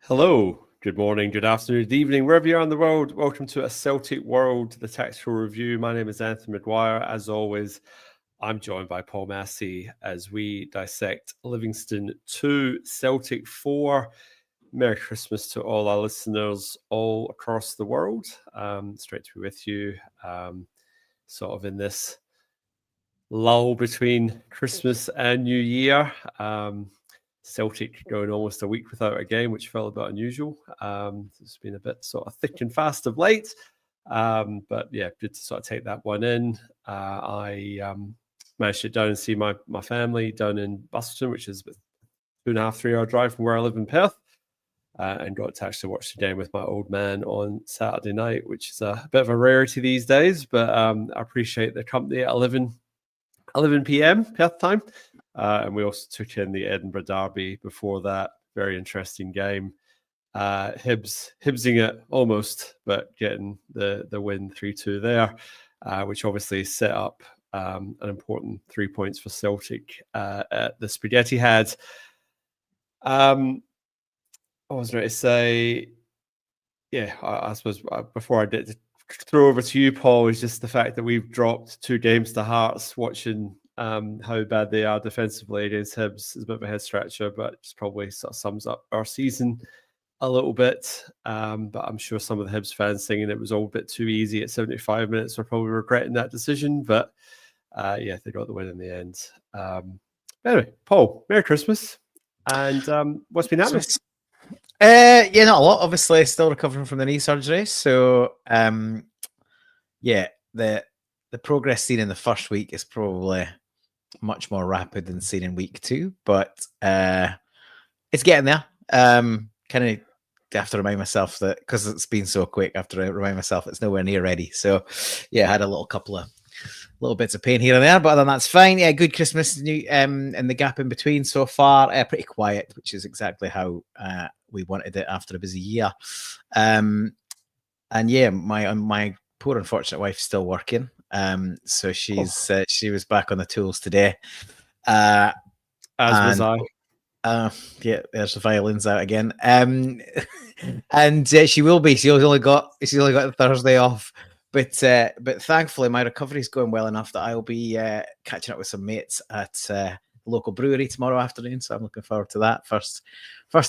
Hello, good morning, good afternoon, good evening, wherever you are in the world. Welcome to A Celtic World, the tactical review. My name is Anthony McGuire. As always, I'm joined by Paul Massey as we dissect Livingston 2, Celtic 4. Merry Christmas to all our listeners all across the world. Straight to be with you, sort of in this lull between Christmas and New Year. Celtic going almost a week without a game, which felt a bit unusual. It's been a bit sort of thick and fast of late. But yeah, good to sort of take that one in. I managed to get down and see my family down in Busselton, which is a 2.5, 3 hour drive from where I live in Perth. And got to actually watch the game with my old man on Saturday night, which is a bit of a rarity these days. But I appreciate the company at 11 p.m. Perth time. And we also took in the Edinburgh Derby before that. Very interesting game. Hibsing it almost, but getting the win 3-2 there, which obviously set up an important 3 points for Celtic at the Spaghetti Head. I was going to say, yeah, I suppose before I did throw over to you, Paul, is just the fact that we've dropped 2 games to Hearts. Watching how bad they are defensively against Hibs is a bit of a head scratcher, but just probably sort of sums up our season a little bit. But I'm sure some of the Hibs fans thinking it was all a bit too easy at 75 minutes are probably regretting that decision. But yeah, they got the win in the end. Anyway, Paul, Merry Christmas. And what's been happening? Yeah, not a lot. Obviously, still recovering from the knee surgery. So, yeah, the progress seen in the first week is probably much more rapid than seen in week 2, but it's getting there. Kind of have to remind myself that because it's been so quick, I have to remind myself it's nowhere near ready. So, yeah, I had a couple of little bits of pain here and there, but other than that's fine. Yeah, good Christmas, and the gap in between so far, pretty quiet, which is exactly how we wanted it after a busy year. And yeah, my poor unfortunate wife's still working. So she was back on the tools today. As was I. Yeah, there's the violins out again. And she will be. She's only got the Thursday off. But thankfully, my recovery is going well enough that I'll be catching up with some mates at the local brewery tomorrow afternoon. So I'm looking forward to that first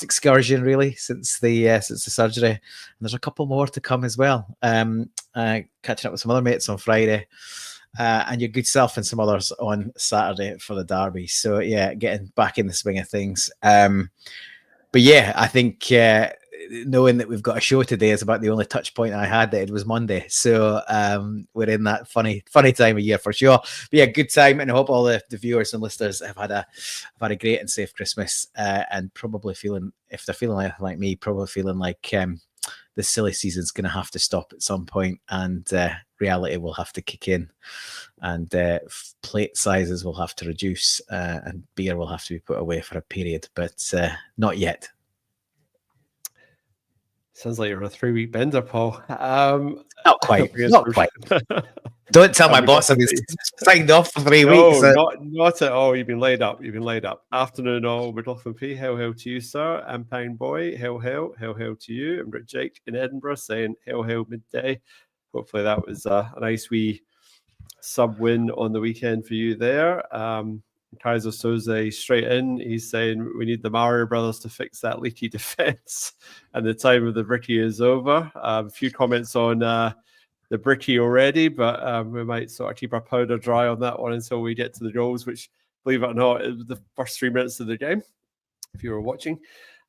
excursion really since the surgery. And there's a couple more to come as well. Catching up with some other mates on Friday, and your good self and some others on Saturday for the derby. So yeah, getting back in the swing of things. But yeah, I think knowing that we've got a show today is about the only touch point I had that it was Monday. So we're in that funny time of year for sure. But yeah, good time, and I hope all the viewers and listeners have had a great and safe Christmas, and probably feeling, if they're feeling like me, probably feeling like the silly season's going to have to stop at some point, and reality will have to kick in, and plate sizes will have to reduce, and beer will have to be put away for a period, but not yet. Sounds like you're on a 3-week bender, Paul. Not quite. Don't tell my boss I've been signed off for 3 weeks. Not at all. You've been laid up. Afternoon all, McLaughlin P. Hail, hail to you, sir. Ampang Boy, hail, hail. Hail, hail to you. And Rick Jake in Edinburgh saying hail, hail midday. Hopefully that was a nice wee sub-win on the weekend for you there. Kaiser Soze straight in. He's saying we need the Mario brothers to fix that leaky defense, and the time of the Bricky is over. A few comments on the Bricky already, but we might sort of keep our powder dry on that one until we get to the goals, which, believe it or not, it was the first 3 minutes of the game, if you were watching.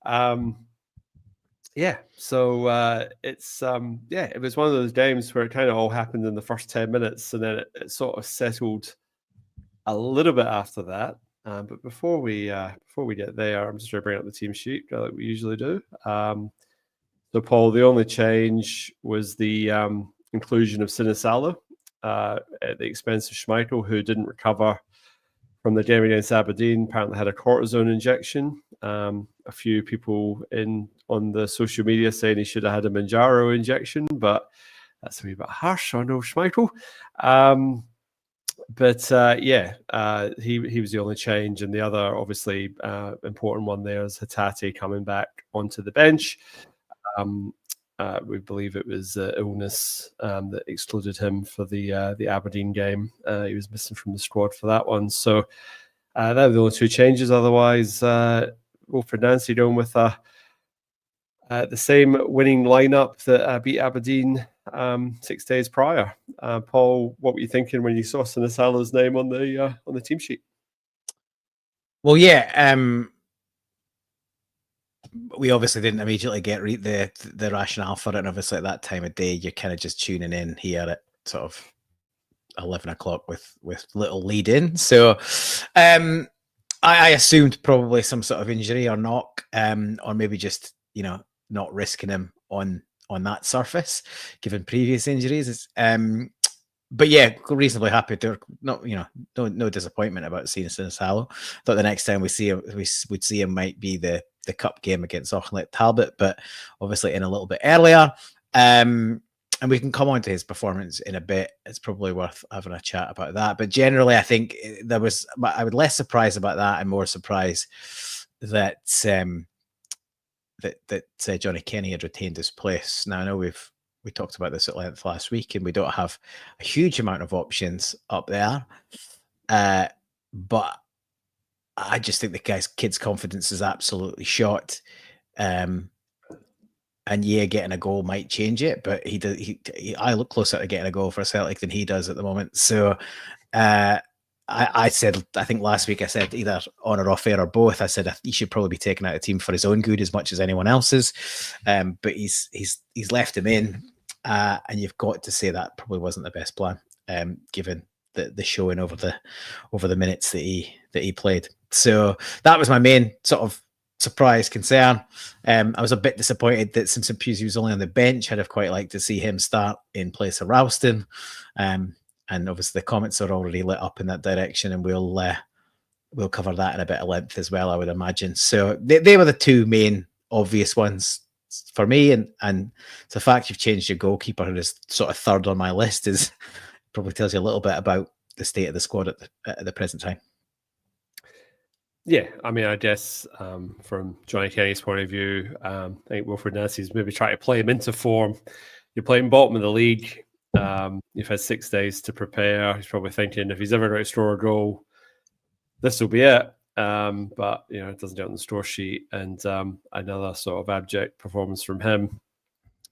Yeah, so it's it was one of those games where it kind of all happened in the first 10 minutes, and then it sort of settled a little bit after that. But before we get there, I'm just going to bring up the team sheet like we usually do. So, Paul, the only change was the inclusion of Sinisalo at the expense of Schmeichel, who didn't recover from the game against Aberdeen. Apparently had a cortisone injection. A few people on the social media saying he should have had a Manjaro injection, but that's a wee bit harsh on old Schmeichel. But he was the only change, and the other obviously important one there is Hatate coming back onto the bench. We believe it was illness that excluded him for the Aberdeen game. He was missing from the squad for that one. So that were the only two changes. Otherwise, wilfriednancy going with the same winning lineup that beat Aberdeen 6 days prior. Paul, what were you thinking when you saw Sinisalo's name on the team sheet? Well, yeah, we obviously didn't immediately get the rationale for it. And obviously, at that time of day, you're kind of just tuning in here at sort of 11 o'clock with little lead in. So I assumed probably some sort of injury or knock, or maybe just, not risking him on that surface, given previous injuries. But yeah, reasonably happy. There, no disappointment about seeing Sinisalo. Thought the next time we see him, we'd see him might be the cup game against Auchinleck Talbot, but obviously in a little bit earlier. And we can come on to his performance in a bit. It's probably worth having a chat about that. But generally, I think I was less surprised about that and more surprised that Johnny Kenny had retained his place. Now I know we talked about this at length last week, and we don't have a huge amount of options up there. But I just think the kid's confidence is absolutely shot. And yeah, getting a goal might change it, but I look closer to getting a goal for Celtic than he does at the moment. So I think last week I said either on or off air or both. I said he should probably be taken out of the team for his own good as much as anyone else's. But he's left him in, and you've got to say that probably wasn't the best plan, given the showing over the minutes that he played. So that was my main sort of surprise concern. I was a bit disappointed that Simpson Pusey was only on the bench. I'd have quite liked to see him start in place of Ralston. And obviously the comments are already lit up in that direction, and we'll cover that in a bit of length as well, I would imagine. So they were the two main obvious ones for me, and the fact you've changed your goalkeeper and is sort of third on my list is probably tells you a little bit about the state of the squad at the present time. Yeah, I mean, I guess from Johnny Kenny's point of view, I think wilfriednancy's maybe trying to play him into form. You're playing bottom of the league. You've had 6 days to prepare. He's probably thinking if he's ever going to score a goal, this will be it. But it doesn't get on the score sheet, and another sort of abject performance from him.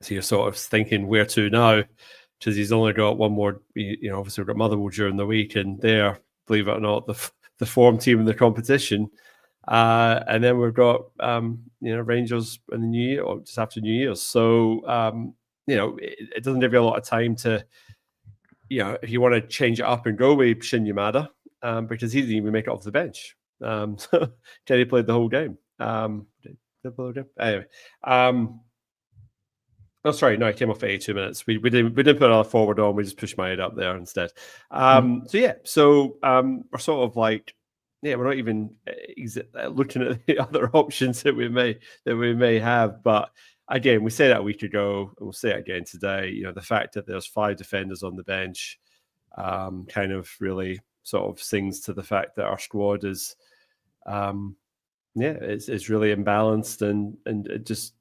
So you're sort of thinking where to now, because he's only got one more. Obviously we've got Motherwell during the week, and they're, believe it or not, the form team in the competition. And then we've got Rangers in the new year, or just after New Year's. So it doesn't give you a lot of time to, if you want to change it up and go with Shin Yamada, because he didn't even make it off the bench. So Kenny played the whole game. Anyway. Oh, sorry. No, I came off for 82 minutes. We didn't put our forward on. We just pushed my head up there instead. So we're sort of like, we're not even looking at the other options that we may have. But again, we said that a week ago, and we'll say it again today. The fact that there's 5 defenders on the bench kind of really sort of sings to the fact that our squad is, it's really imbalanced and it just,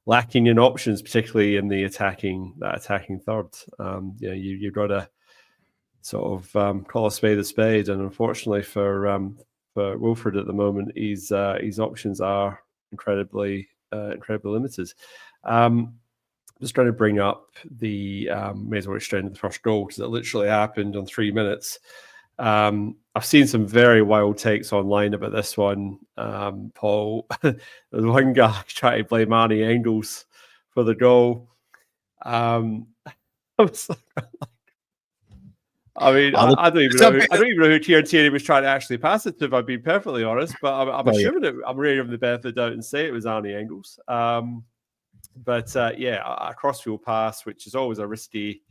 lacking in options, particularly in the attacking third. You've got to sort of call a spade, and unfortunately for Wilfred at the moment, his options are incredibly limited. Just trying to bring up the may as well straight into the first goal, because it literally happened on 3 minutes. I've seen some very wild takes online about this one, Paul. There's one guy trying to blame Arnie Engels for the goal. I was like, I mean, I don't even know who Tierney was trying to actually pass it to, if I've been perfectly honest. But I'm assuming I'm really giving the benefit of the doubt and say it was Arnie Engels. But a crossfield pass, which is always a risky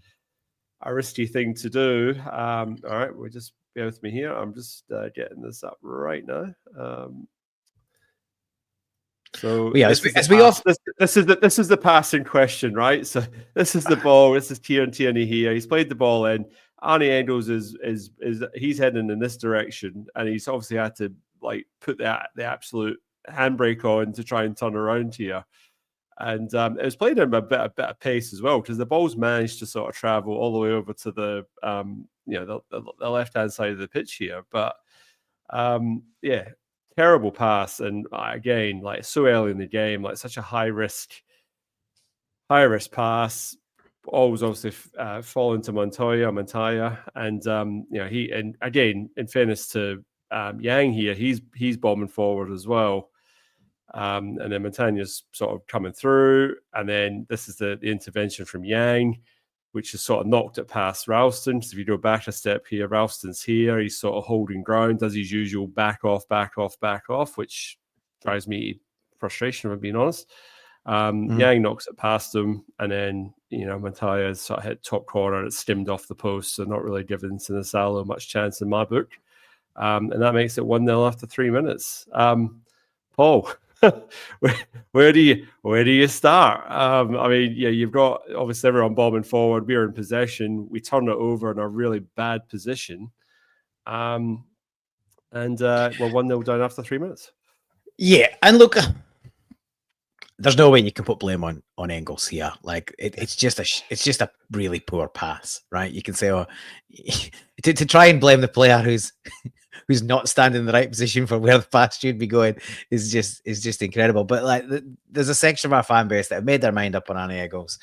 thing to do. All right, we'll just bear with me here. I'm just getting this up right now. This is the pass in question, right? So this is the ball. This is Tierney here. He's played the ball in. Arnie Engels is he's heading in this direction, and he's obviously had to like put the absolute handbrake on to try and turn around here. And it was played in a bit of pace as well, because the ball's managed to sort of travel all the way over to the the left hand side of the pitch here. But yeah, terrible pass, and again, like so early in the game, like such a high risk pass. Always obviously falling to Montoya, and he, and again, in fairness to Yang here, he's bombing forward as well. And then Montaña's sort of coming through, and then this is the intervention from Yang, which has sort of knocked it past Ralston. So if you go back a step here, Ralston's here, he's sort of holding ground, does his usual back off, which drives me frustration, if I'm being honest. Yang knocks it past him, and then Montoya sort of hit top corner, it's skimmed off the post, so not really giving Sinisalo much chance in my book. And that makes it 1-0 after 3 minutes. Paul, where do you start? I mean, yeah, you've got obviously everyone bombing forward. We're in possession. We turn it over in a really bad position, and we're 1-0 down after 3 minutes. Yeah, and look, there's no way you can put blame on Engels here. Like it's just a really poor pass, right? You can say, oh, to try and blame the player who's not standing in the right position for where the pass should be going is just incredible. But like, there's a section of our fan base that have made their mind up on Arnie Engels,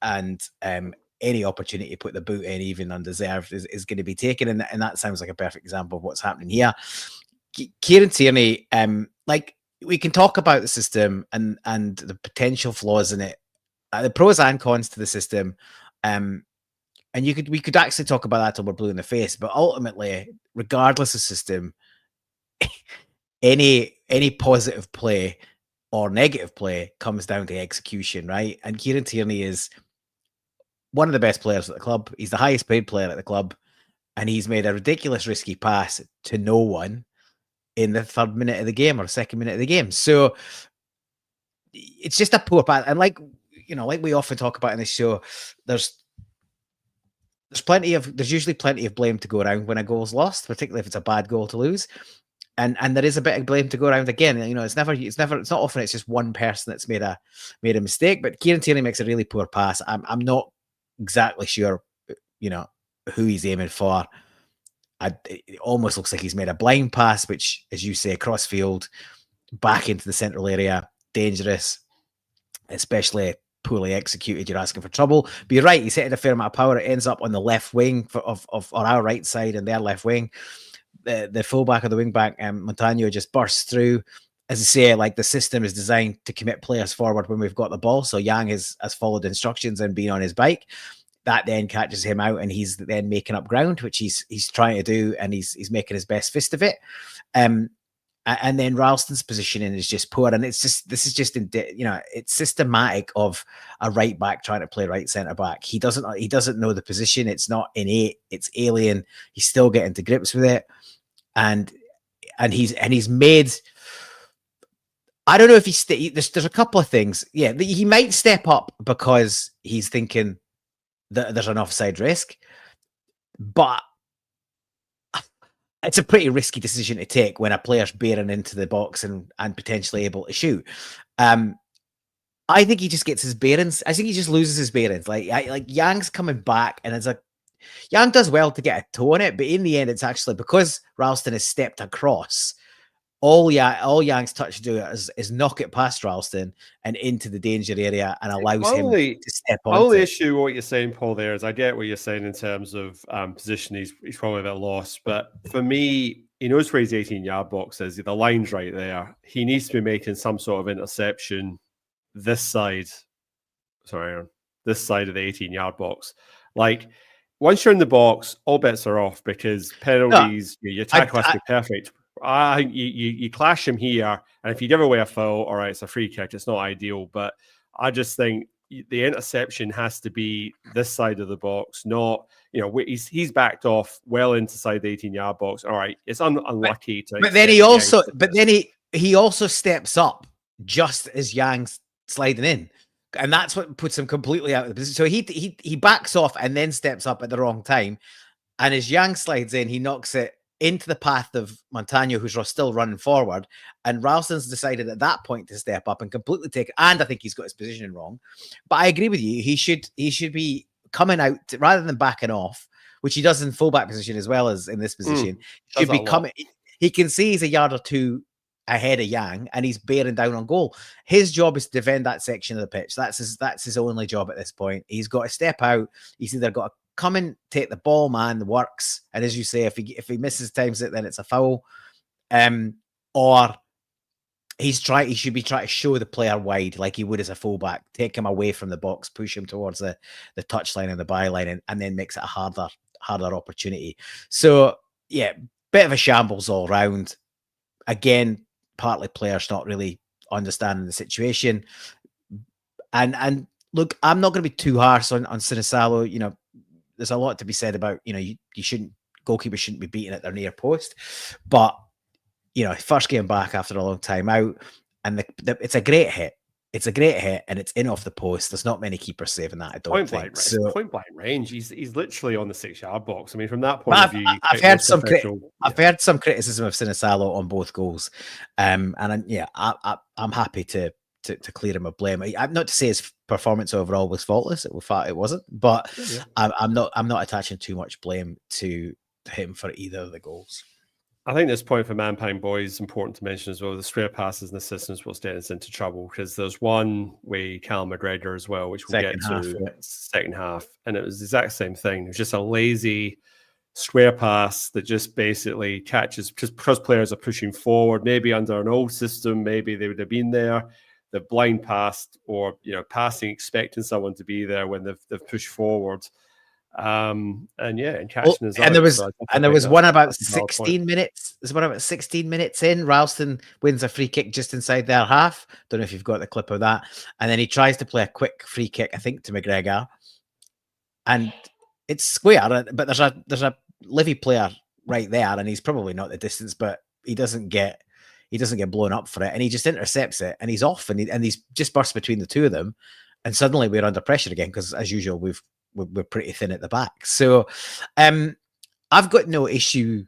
and any opportunity to put the boot in, even undeserved, is going to be taken. And that sounds like a perfect example of what's happening here. Kieran Tierney, like, we can talk about the system and the potential flaws in it, the pros and cons to the system. And we could actually talk about that till we're blue in the face. But ultimately, regardless of system, any positive play or negative play comes down to execution, right? And Kieran Tierney is one of the best players at the club. He's the highest paid player at the club, and he's made a ridiculous risky pass to no one in the third minute of the game or second minute of the game. So it's just a poor pass. And like we often talk about in this show, there's usually plenty of blame to go around when a goal's lost, particularly if it's a bad goal to lose. And there is a bit of blame to go around again. It's not often it's just one person that's made a mistake, but Kieran Tierney makes a really poor pass. I'm not exactly sure, who he's aiming for. It almost looks like he's made a blind pass, which, as you say, cross field, back into the central area, dangerous, especially poorly executed. You're asking for trouble. But you're right, he's hitting a fair amount of power. It ends up on the left wing of our right side and their left wing. The fullback or the wing back, Montaña, just bursts through. As I say, like, the system is designed to commit players forward when we've got the ball. So Yang has followed instructions and been on his bike. That then catches him out, and he's then making up ground, which he's trying to do, and he's making his best fist of it. And then Ralston's positioning is just poor, and it's systematic of a right back trying to play right centre back. He doesn't know the position. It's not innate. It's alien. He's still getting to grips with it, and he's made. I don't know if there's a couple of things. Yeah, he might step up because he's thinking that there's an offside risk, but it's a pretty risky decision to take when a player's bearing into the box and potentially able to shoot. I think he just gets his bearings. I think he just loses his bearings. Like Yang's coming back, and it's Yang does well to get a toe on it, but in the end, it's actually because Ralston has stepped across. All Yang's touch to do is knock it past Ralston and into the danger area, and allows him to step on. The only issue what you're saying, Paul, there is I get what you're saying in terms of position. He's probably a bit lost, but for me, he knows where his 18-yard box is. The line's right there. He needs to be making some sort of interception this side. Sorry, Aaron, this side of the 18-yard box. Like, once you're in the box, all bets are off, because penalties, your tackle has to be perfect. I think you clash him here, and if you give away a foul, all right, it's a free kick. It's not ideal, but I just think the interception has to be this side of the box, not, he's backed off well inside the 18-yard box. All right, it's unlucky. But then he also steps up just as Yang's sliding in, and that's what puts him completely out of the position. So he backs off and then steps up at the wrong time. And as Yang slides in, he knocks it into the path of Montano, who's still running forward. And Ralston's decided at that point to step up and completely take it. And I think he's got his position wrong. But I agree with you. He should be coming out rather than backing off, which he does in fullback position as well as in this position. Should be coming. He can see he's a yard or two ahead of Yang, and he's bearing down on goal. His job is to defend that section of the pitch. That's his only job at this point. He's got to step out. He's either got to come and take the ball, man, the works. And as you say, if he misses times it, then it's a foul. Or he should be trying to show the player wide like he would as a fullback, take him away from the box, push him towards the touchline and the byline, and then makes it a harder opportunity. So yeah, bit of a shambles all round. Again, partly players not really understanding the situation. And look, I'm not going to be too harsh on Sinisalo. You know, there's a lot to be said about, you know, goalkeepers shouldn't be beaten at their near post. But, you know, first game back after a long time out, and it's a great hit. It's a great hit, and it's in off the post. There's not many keepers saving that, I don't think. Point blank range. He's literally on the 6-yard box. I mean, from that point of view, I've heard some criticism of Sinisalo on both goals, and I'm happy to clear him of blame. I'm not to say his performance overall was faultless. It wasn't, but I'm not attaching too much blame to him for either of the goals. I think this point for Manpine Boys is important to mention as well. The square passes and the systems will get us into trouble, because there's one way Callum McGregor as well, which we'll get to second half. And it was the exact same thing. It was just a lazy square pass that just basically catches, because players are pushing forward, maybe under an old system, maybe they would have been there. They've blind passed, or, you know, passing, expecting someone to be there when they've pushed forward. And catching his and there was one about 16 minutes. There's one about 16 minutes in. Ralston wins a free kick just inside their half. Don't know if you've got the clip of that. And then he tries to play a quick free kick, I think, to McGregor, and it's square. But there's a Livy player right there, and he's probably not the distance, but he doesn't get blown up for it, and he just intercepts it, and he's off, and he's just burst between the two of them, and suddenly we're under pressure again, because as usual we're pretty thin at the back. So I've got no issue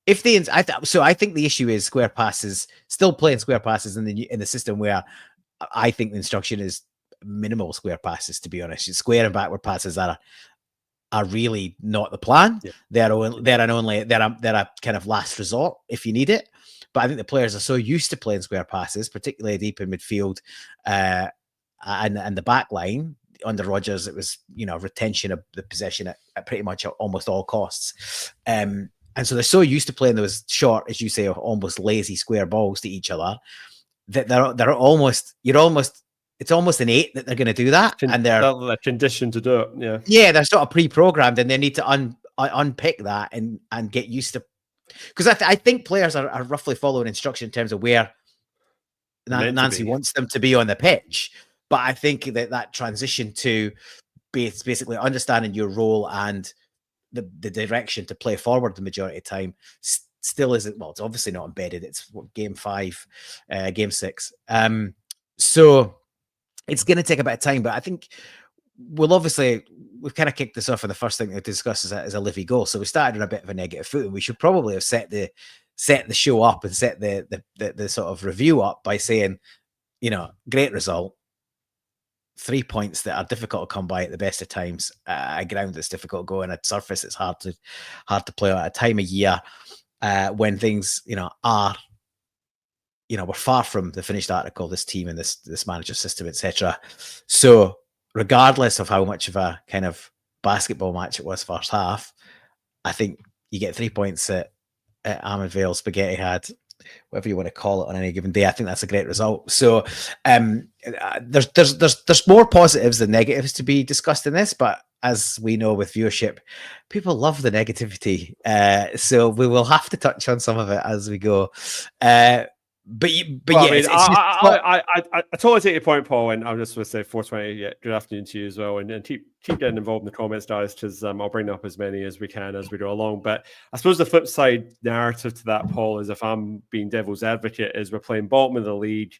if I think the issue is square passes, still playing square passes in the system where I think the instruction is minimal square passes, to be honest. Square and backward passes are really not the plan. Yeah. They're a kind of last resort if you need it. But I think the players are so used to playing square passes, particularly deep in midfield and the back line. Under Rodgers, it was, retention of the possession at pretty much almost all costs. And so they're so used to playing those short, as you say, almost lazy square balls to each other that they're almost, it's almost innate that they're going to do that. And they're conditioned to do it. Yeah. Yeah. They're sort of pre-programmed, and they need to unpick that and get used to, because I think players are roughly following instruction in terms of where Nancy wants them to be on the pitch. But I think that transition to basically understanding your role and the direction to play forward the majority of the time still isn't, well, it's obviously not embedded. It's game 6. So it's going to take a bit of time, but I think we've kind of kicked this off, and the first thing to discuss is a Livy goal. So we started on a bit of a negative foot, and we should probably have set the show up and set the sort of review up by saying, great result. 3 points that are difficult to come by at the best of times. A ground that's difficult to go on, a surface it's hard to play at a time of year when things, are, we're far from the finished article, this team and this manager system, etc. So regardless of how much of a kind of basketball match it was first half, I think you get 3 points at Armand Vale Spaghetti had, whatever you want to call it, on any given day. I think that's a great result. So there's more positives than negatives to be discussed in this, but as we know with viewership, people love the negativity. So we will have to touch on some of it as we go. I totally take your point, Paul, and I'm just going to say 420. Good afternoon to you as well, and keep getting involved in the comments, guys, because I'll bring up as many as we can as we go along. But I suppose the flip side narrative to that, Paul, is, if I'm being devil's advocate, is we're playing bottom of the league.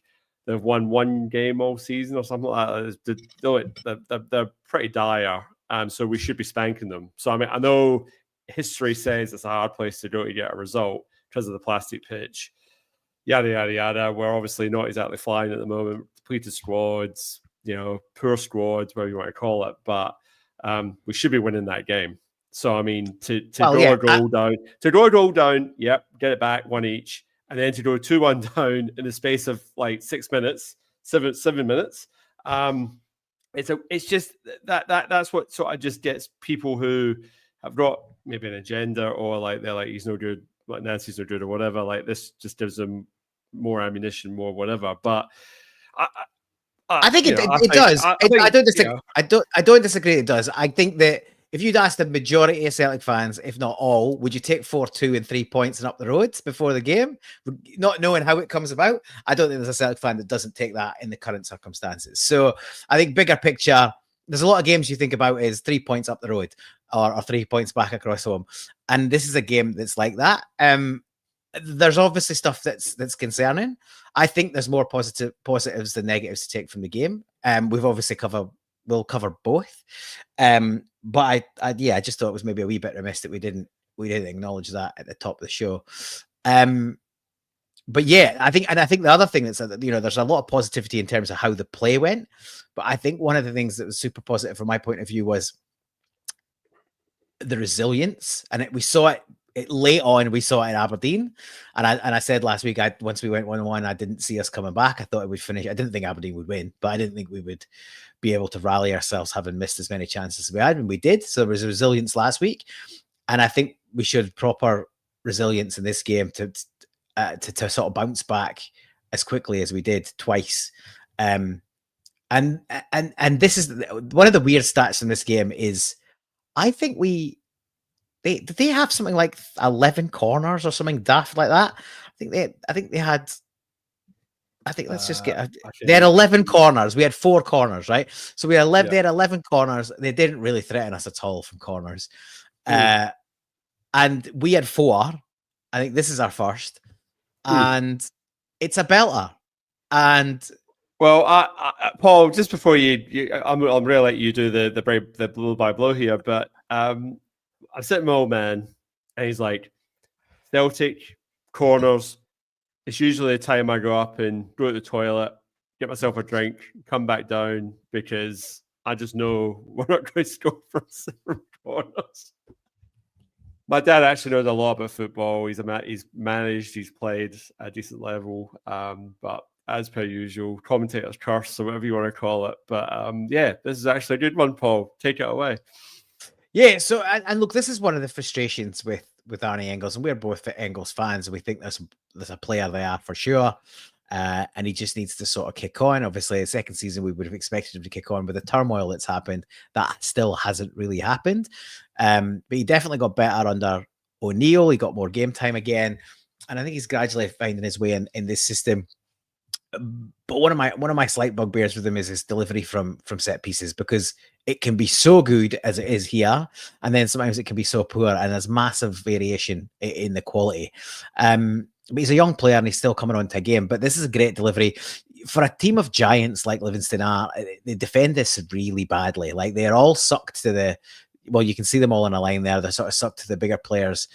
They've won one game all season or something like that. They're pretty dire, so we should be spanking them. So I mean, I know history says it's a hard place to go to get a result because of the plastic pitch. Yada, yada, yada. We're obviously not exactly flying at the moment. Depleted squads, poor squads, whatever you want to call it. But we should be winning that game. So, I mean, to go a goal down, yep, get it back, one each. And then to go 2-1 down in the space of like 6 minutes, seven minutes. It's just that's what sort of just gets people who have got maybe an agenda, or like they're like, he's no good, like Nancy's no good, or whatever. Like, this just gives them more ammunition, more whatever. But I think it does. I don't disagree. I don't disagree. It does. I think that if you'd asked the majority of Celtic fans, if not all, would you take 4-2 and 3 points and up the roads before the game, not knowing how it comes about? I don't think there's a Celtic fan that doesn't take that in the current circumstances. So I think bigger picture, there's a lot of games you think about is 3 points up the road or 3 points back across home, and this is a game that's like that. There's obviously stuff that's concerning. I think there's more positives than negatives to take from the game. We've obviously we'll cover both. But I just thought it was maybe a wee bit remiss that we didn't acknowledge that at the top of the show. But yeah, I think the other thing that's there's a lot of positivity in terms of how the play went. But I think one of the things that was super positive from my point of view was the resilience, and we saw it late on. We saw it in Aberdeen, and I said last week, once we went 1-1, I didn't see us coming back. I thought it would finish. I didn't think Aberdeen would win, but I didn't think we would be able to rally ourselves, having missed as many chances as we had, and we did. So there was resilience last week, and I think we showed proper resilience in this game to sort of bounce back as quickly as we did twice. And this is one of the weird stats in this game is I think did they have something like 11 corners or something daft like that? I think they had. I think let's just get. They had 11 corners. We had 4 corners, right? So we had 11. Yeah. They had 11 corners. They didn't really threaten us at all from corners, and we had 4. I think this is our first, and it's a belter. And well, Paul, just before I'm really let you do the blow by blow here, but I'm sitting with my old man, and he's like, Celtic corners. It's usually the time I go up and go to the toilet, get myself a drink, come back down, because I just know we're not going to score from 7 corners. My dad actually knows a lot about football. He's managed, he's played at a decent level, but as per usual, commentator's curse or whatever you want to call it. But yeah, this is actually a good one, Paul. Take it away. Yeah, so and look, this is one of the frustrations with Arnie Engels, and we're both Engels fans, and we think there's a player there for sure, and he just needs to sort of kick on. Obviously, the second season we would have expected him to kick on, but the turmoil that's happened, that still hasn't really happened. But he definitely got better under O'Neill. He got more game time again, and I think he's gradually finding his way in this system. But one of my slight bugbears with him is his delivery from set pieces, because it can be so good as it is here, and then sometimes it can be so poor, and there's massive variation in the quality. But he's a young player and he's still coming on to a game. But this is a great delivery for a team of giants like Livingston are. They defend this really badly. Like, they're all sucked to the. Well, you can see them all in a line there. They're sort of sucked to the bigger players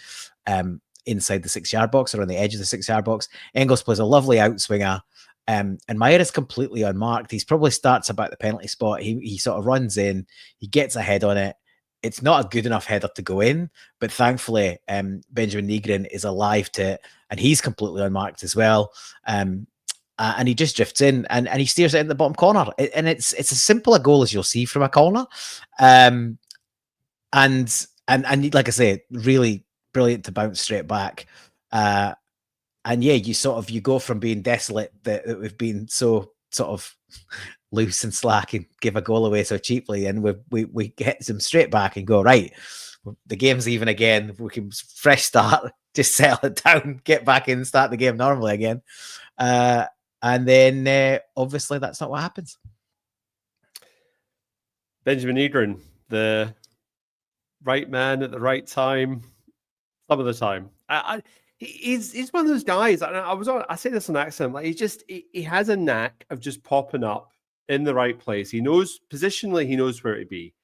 inside the 6-yard box or on the edge of the 6-yard box. Engels plays a lovely outswinger. And Meyer is completely unmarked. He's probably starts about the penalty spot. He sort of runs in, he gets a head on it. It's not a good enough header to go in, but thankfully Benjamin Nygren is alive to it, and he's completely unmarked as well. And he just drifts in and he steers it in the bottom corner. And it's as simple a goal as you'll see from a corner. And like I say, really brilliant to bounce straight back. And yeah, you go from being desolate that we've been so sort of loose and slack and give a goal away so cheaply, and we get them straight back and go, right, the game's even again. We can fresh start, just settle it down, get back in and start the game normally again. And then obviously that's not what happens. Benjamin Nygren, the right man at the right time, some of the time. He's one of those guys. I say this on accent. Like, he has a knack of just popping up in the right place. He knows positionally. He knows where to be.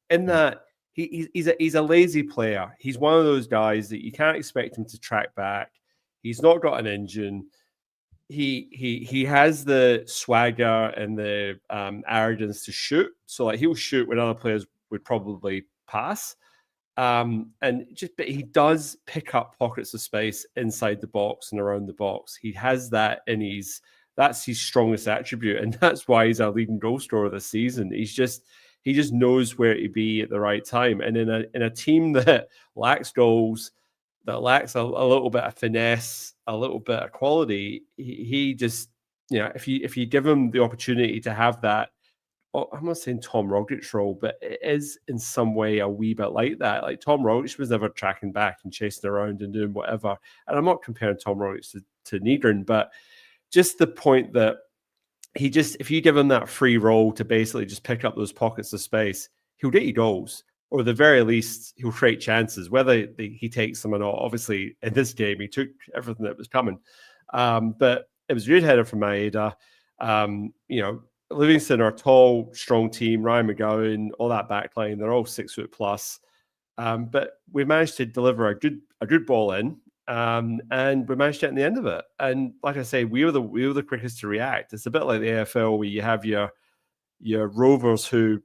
In that, he's a lazy player. He's one of those guys that you can't expect him to track back. He's not got an engine. He has the swagger and the arrogance to shoot. So like he'll shoot when other players would probably pass. But he does pick up pockets of space inside the box and around the box. He has that that's his strongest attribute, and that's why he's our leading goal scorer this season. He just knows where to be at the right time. And in a team that lacks goals, that lacks a little bit of finesse, a little bit of quality, he just, if you give him the opportunity to have that, I'm not saying Tom Rogic role, but it is in some way a wee bit like that. Like Tom Rogic was never tracking back and chasing around and doing whatever. And I'm not comparing Tom Rogic to Nygren, but just the point that if you give him that free role to basically just pick up those pockets of space, he'll get you goals. Or at the very least, he'll create chances, whether he takes them or not. Obviously, in this game, he took everything that was coming. But it was a good header from Maeda. Livingston are a tall, strong team. Ryan McGowan, all that backline, they're all 6 foot plus. But we managed to deliver a good ball in, and we managed to get in the end of it. And like I say, we were the quickest to react. It's a bit like the AFL, where you have your rovers who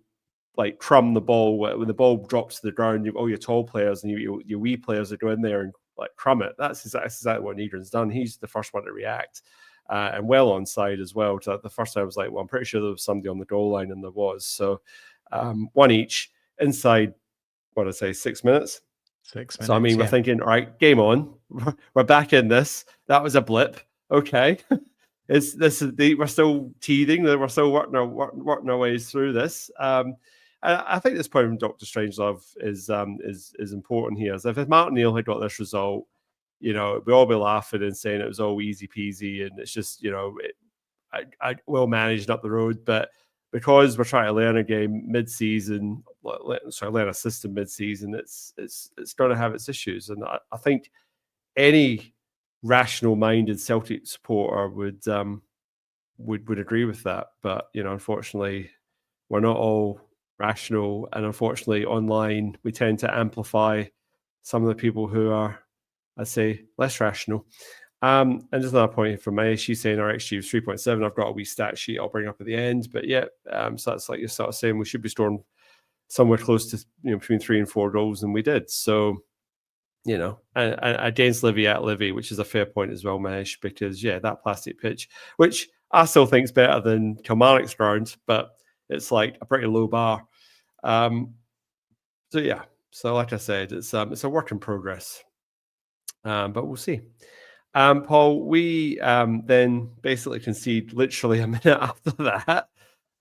like crumb the ball when the ball drops to the ground. All your tall players and your wee players that go in there and like crumb it. That's exactly what Nygren's done. He's the first one to react, and well onside as well. So the first time I was like, well, I'm pretty sure there was somebody on the goal line, and there was. So one each inside. What did I say? 6 minutes. 6 minutes. So I mean, we're thinking, all right, game on. We're back in this. That was a blip. Okay. We're still teething. We're still working our ways through this. I think this point from Dr. Strangelove is important here. So if Martin Neal had got this result, we'd all be laughing and saying it was all easy peasy, and it's just I well managed up the road. But because we're trying to learn a game mid-season, learn a system mid-season, it's going to have its issues. And I think any rational-minded Celtic supporter would agree with that. But unfortunately, we're not all rational, and unfortunately, online we tend to amplify some of the people who are, I'd say, less rational. And just another point from Maya, she's saying our XG was 3.7. I've got a wee stat sheet I'll bring up at the end, but yeah, so that's like you're sort of saying we should be scoring somewhere close to between 3 and 4 goals, and we did. So and against Livy at Livy, which is a fair point as well, Mesh, because that plastic pitch, which I still think is better than Kilmarnock's ground, but it's like a pretty low bar. So like I said, it's a work in progress, but we'll see. Paul, we then basically concede literally a minute after that.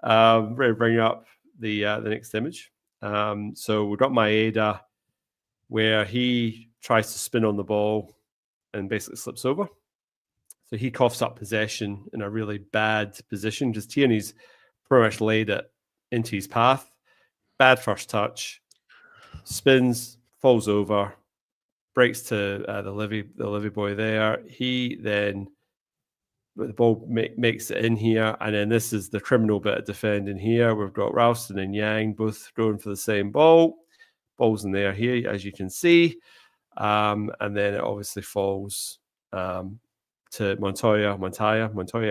We're going to bring up the next image. So we've got Maeda, where he tries to spin on the ball and basically slips over. So he coughs up possession in a really bad position, because Tierney's pretty much laid it into his path. Bad first touch, spins, falls over, breaks to the Livy boy there. He then, the ball makes it in here, and then this is the criminal bit of defending here. We've got Ralston and Yang both going for the same ball. Ball's in there here, as you can see. And then it obviously falls to Montoya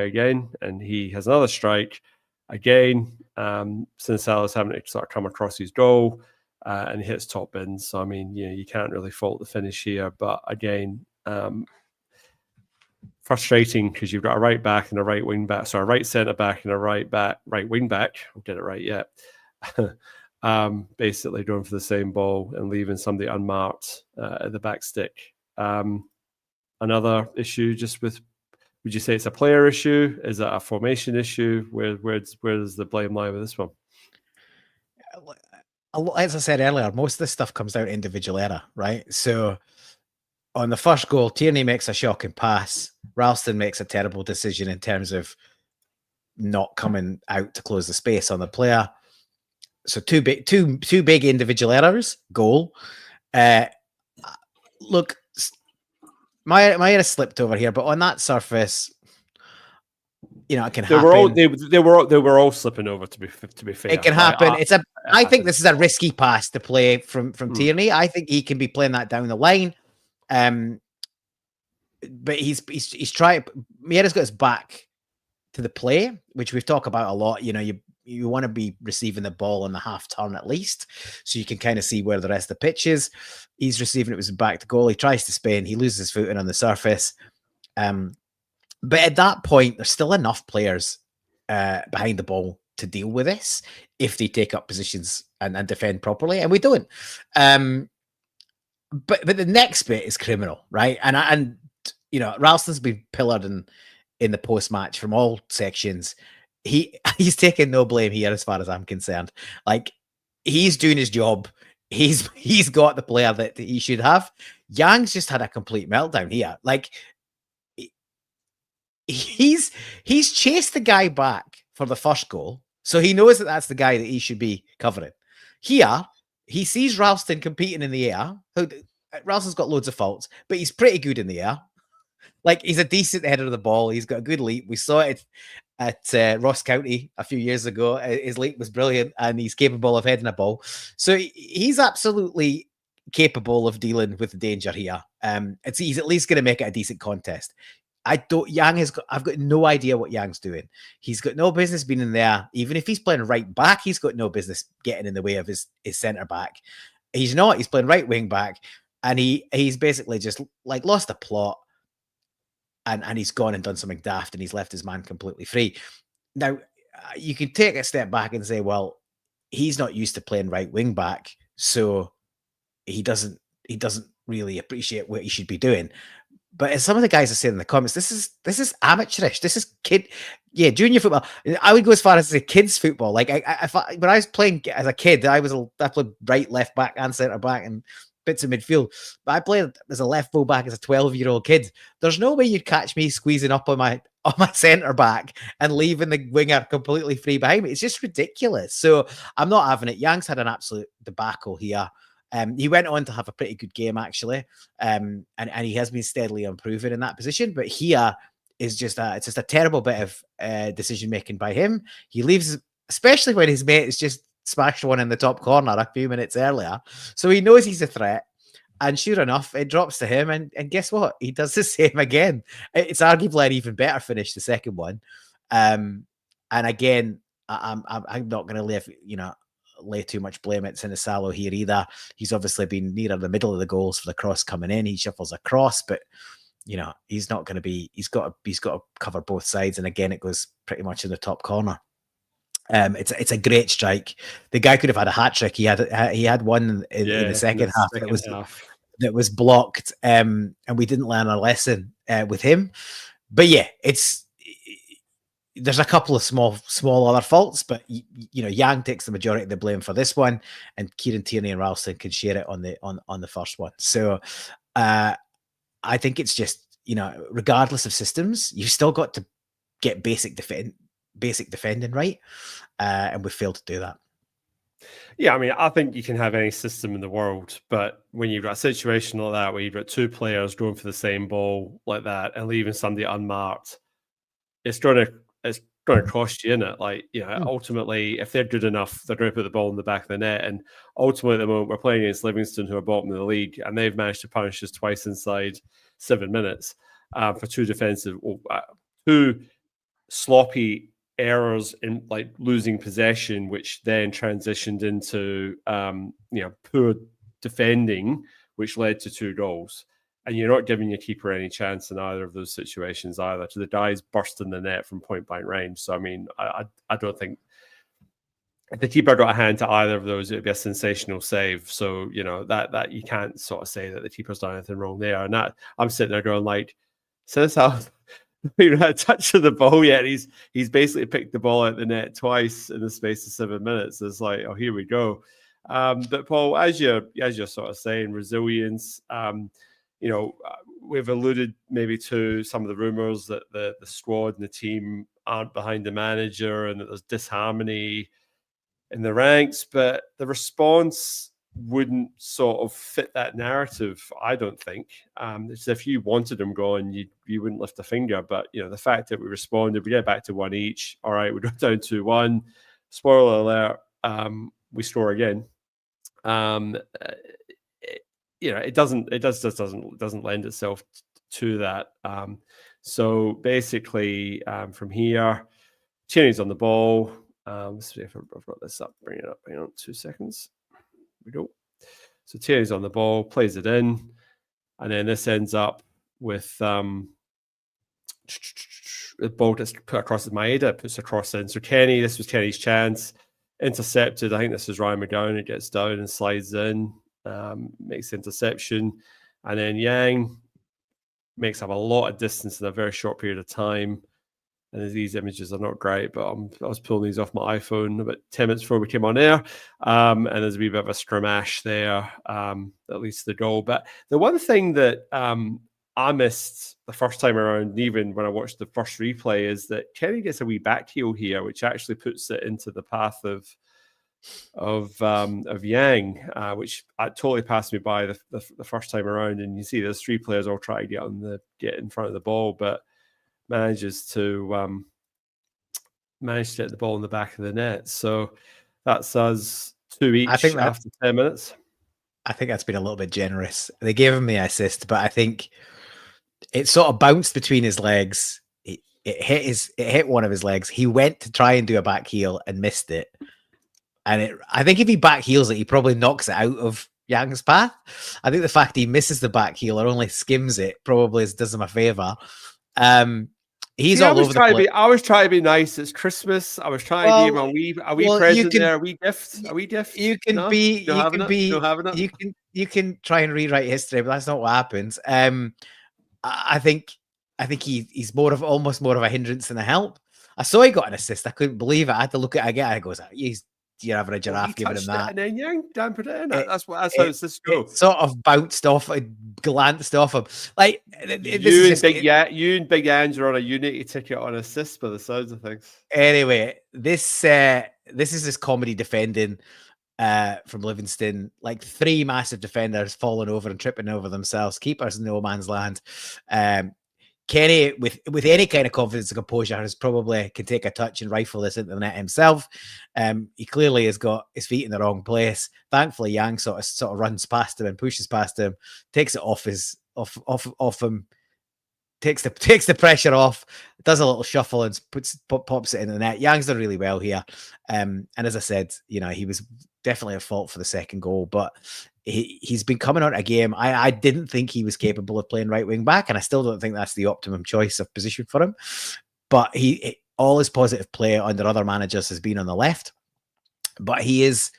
again, and he has another strike again. Sinisalis having to sort of come across his goal, and he hits top bins. So I mean, you can't really fault the finish here. But again, frustrating, because you've got a right back and a right wing back, sorry, a right centre back and a right wing back. I'll get it right yet. Basically going for the same ball and leaving somebody unmarked at the back stick. Another issue just with, would you say it's a player issue? Is it a formation issue? Where does the blame lie with this one? As I said earlier, most of this stuff comes down to individual error, right? So on the first goal, Tierney makes a shocking pass. Ralston makes a terrible decision in terms of not coming out to close the space on the player. So two big individual errors. Goal. Look, my error slipped over here, but on that surface, it can They were all slipping over. To be fair, it can happen. I think this is a risky pass to play from Tierney. I think he can be playing that down the line. But he's trying. Miera's got his back to the play, which we've talked about a lot. You want to be receiving the ball on the half turn at least, so you can kind of see where the rest of the pitch is. He's receiving it with his back to goal. He tries to spin. He loses his footing on the surface. But at that point, there's still enough players behind the ball to deal with this if they take up positions and defend properly, and we don't. But the next bit is criminal, right? And Ralston's been pillared in the post match from all sections. He's taking no blame here, as far as I'm concerned. Like, he's doing his job. He's got the player that he should have. Yang's just had a complete meltdown here. Like, he's chased the guy back for the first goal, so he knows that that's the guy that he should be covering. Here, he sees Ralston competing in the air. Ralston's got loads of faults, but he's pretty good in the air. Like, he's a decent header of the ball. He's got a good leap. We saw it at Ross County a few years ago. His leap was brilliant, and he's capable of heading a ball. So he's absolutely capable of dealing with the danger here. He's at least going to make it a decent contest. I've got no idea what Yang's doing. He's got no business being in there. Even if he's playing right back, he's got no business getting in the way of his centre back. He's not. He's playing right wing back, and he's basically just like lost the plot, and he's gone and done something daft, and he's left his man completely free. Now, you can take a step back and say, well, he's not used to playing right wing back, so he doesn't really appreciate what he should be doing. But as some of the guys are saying in the comments, this is amateurish. This is junior football. I would go as far as to say kids football. Like, when I was playing as a kid, I played right, left back, and centre back, and bits of midfield. But I played as a left full back as a 12-year-old kid. There's no way you'd catch me squeezing up on my centre back and leaving the winger completely free behind me. It's just ridiculous. So I'm not having it. Yang's had an absolute debacle here. He went on to have a pretty good game, actually, and he has been steadily improving in that position. But here is just a terrible bit of decision making by him. He leaves, especially when his mate has just smashed one in the top corner a few minutes earlier. So he knows he's a threat, and sure enough, it drops to him. And guess what? He does the same again. It's arguably an even better finish, the second one. And again, I'm not going to lay too much blame at Sinisalo here either. He's obviously been nearer the middle of the goals for the cross coming in. He shuffles across, but he's not going to be. He's got to cover both sides, and again, it goes pretty much in the top corner. It's a great strike. The guy could have had a hat trick. He had one in the second half that was blocked, and we didn't learn our lesson with him. But yeah, there's a couple of small other faults, but Yang takes the majority of the blame for this one, and Kieran Tierney and Ralston can share it on the first one. So I think it's just regardless of systems, you've still got to get basic defending right, and we failed to do that. Yeah, I mean, I think you can have any system in the world, but when you've got a situation like that, where you've got two players going for the same ball like that and leaving somebody unmarked, it's going to cost you, innit? Like, ultimately, if they're good enough, they're going to put the ball in the back of the net. And ultimately, at the moment, we're playing against Livingston, who are bottom of the league, and they've managed to punish us twice inside 7 minutes for two sloppy errors in like losing possession, which then transitioned into poor defending, which led to 2 goals. And you're not giving your keeper any chance in either of those situations either. So the guys bursting the net from point blank range. So I mean, I don't think if the keeper got a hand to either of those, it'd be a sensational save. So that you can't sort of say that the keeper's done anything wrong there. And that I'm sitting there going like, since I've had a touch of the ball yet, he's basically picked the ball out the net twice in the space of 7 minutes. It's like, oh, here we go. But Paul, as you're sort of saying, resilience. We've alluded maybe to some of the rumors that the squad and the team aren't behind the manager and that there's disharmony in the ranks, but the response wouldn't sort of fit that narrative, I don't think. It's if you wanted them gone, you wouldn't lift a finger. But, the fact that we responded, we get back to one each. All right, we go down 2-1. Spoiler alert, we score again. It doesn't lend itself to that. So basically, from here, Tierney's on the ball. Let's see if I've got this up. Bring it up. Hang on 2 seconds. We go. So Tierney's on the ball, plays it in, and then this ends up with the ball gets put across at Maeda, puts a cross in. So this was Kenny's chance, intercepted. I think this is Ryan McGowan. It gets down and slides in, makes the interception, and then Yang makes up a lot of distance in a very short period of time. And these images are not great, but I was pulling these off my iPhone about 10 minutes before we came on air. And there's a wee bit of a scrumash there, at least the goal. But the one thing that I missed the first time around, even when I watched the first replay, is that Kenny gets a wee back heel here, which actually puts it into the path of Yang, which totally passed me by the first time around. And you see there's 3 players all trying to get in front of the ball, but manages to get the ball in the back of the net. So that's us 2 each after 10 minutes. I think that's been a little bit generous. They gave him the assist, but I think it sort of bounced between his legs. It hit one of his legs. He went to try and do a back heel and missed it. And I think if he back heels it, he probably knocks it out of Yang's path. I think the fact he misses the back heel or only skims it probably does him a favor. He's all over the place. I was trying to be nice. It's Christmas. I was trying to give him a wee present there, a wee gift. You can try and rewrite history, but that's not what happens. I think he's almost more of a hindrance than a help. I saw he got an assist. I couldn't believe it. I had to look at it again. I goes, you're having a giraffe giving him that. And then Yang dampened it in. That's how it's this go. Sort of bounced off, glanced off him. Like you and Big Yang are on a unity ticket on assists by the sounds of things. Anyway, this is this comedy defending from Livingston. Like 3 massive defenders falling over and tripping over themselves. Keepers in no man's land. Kenny, with any kind of confidence and composure, can take a touch and rifle this into the net himself. He clearly has got his feet in the wrong place. Thankfully, Yang sort of runs past him and pushes past him, takes it off him, takes the pressure off, does a little shuffle and pops it in the net. Yang's done really well here. And as I said, he was definitely at fault for the second goal, but he's been coming on a game. I didn't think he was capable of playing right wing back, and I still don't think that's the optimum choice of position for him. But all his positive play under other managers has been on the left. But he is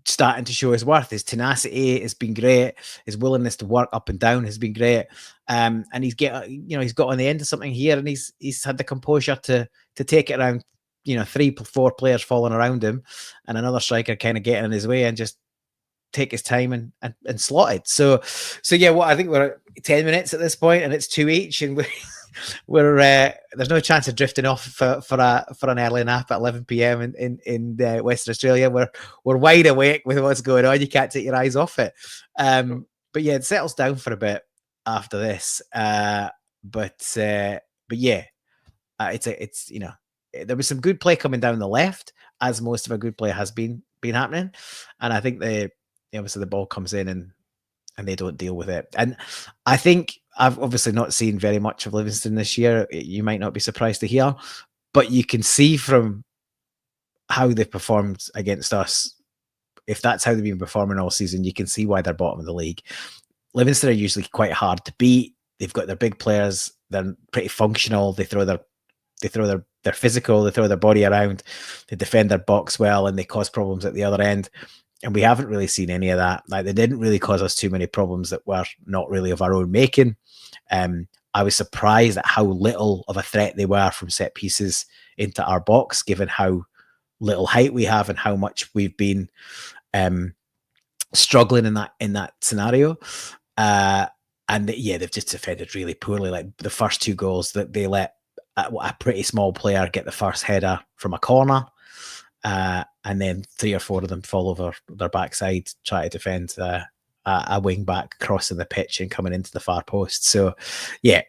starting to show his worth. His tenacity has been great. His willingness to work up and down has been great. And he's got on the end of something here, and he's had the composure to take it around. 3-4 players falling around him, and another striker kind of getting in his way and just take his time and slot it. So yeah, I think we're at 10 minutes at this point, and it's 2 each, and we're there's no chance of drifting off for an early nap at 11 p.m. in Western Australia. We're wide awake with what's going on. You can't take your eyes off it. But yeah, it settles down for a bit after this. But yeah, it's there was some good play coming down the left, as most of our good play has been happening, and I think obviously the ball comes in and they don't deal with it. And I think I've obviously not seen very much of Livingston this year. You might not be surprised to hear, but you can see from how they've performed against us, if that's how they've been performing all season, you can see why they're bottom of the league. Livingston are usually quite hard to beat. They've got their big players. They're pretty functional. They throw their physical, they throw their body around, they defend their box well, and they cause problems at the other end. And we haven't really seen any of that. Like, they didn't really cause us too many problems that were not really of our own making. I was surprised at how little of a threat they were from set pieces into our box, given how little height we have and how much we've been struggling in that scenario. And yeah, they've just defended really poorly. Like the first 2 goals that they let a pretty small player get the first header from a corner. and then 3 or 4 of them fall over their backside, try to defend a wing back crossing the pitch and coming into the far post. So, yeah,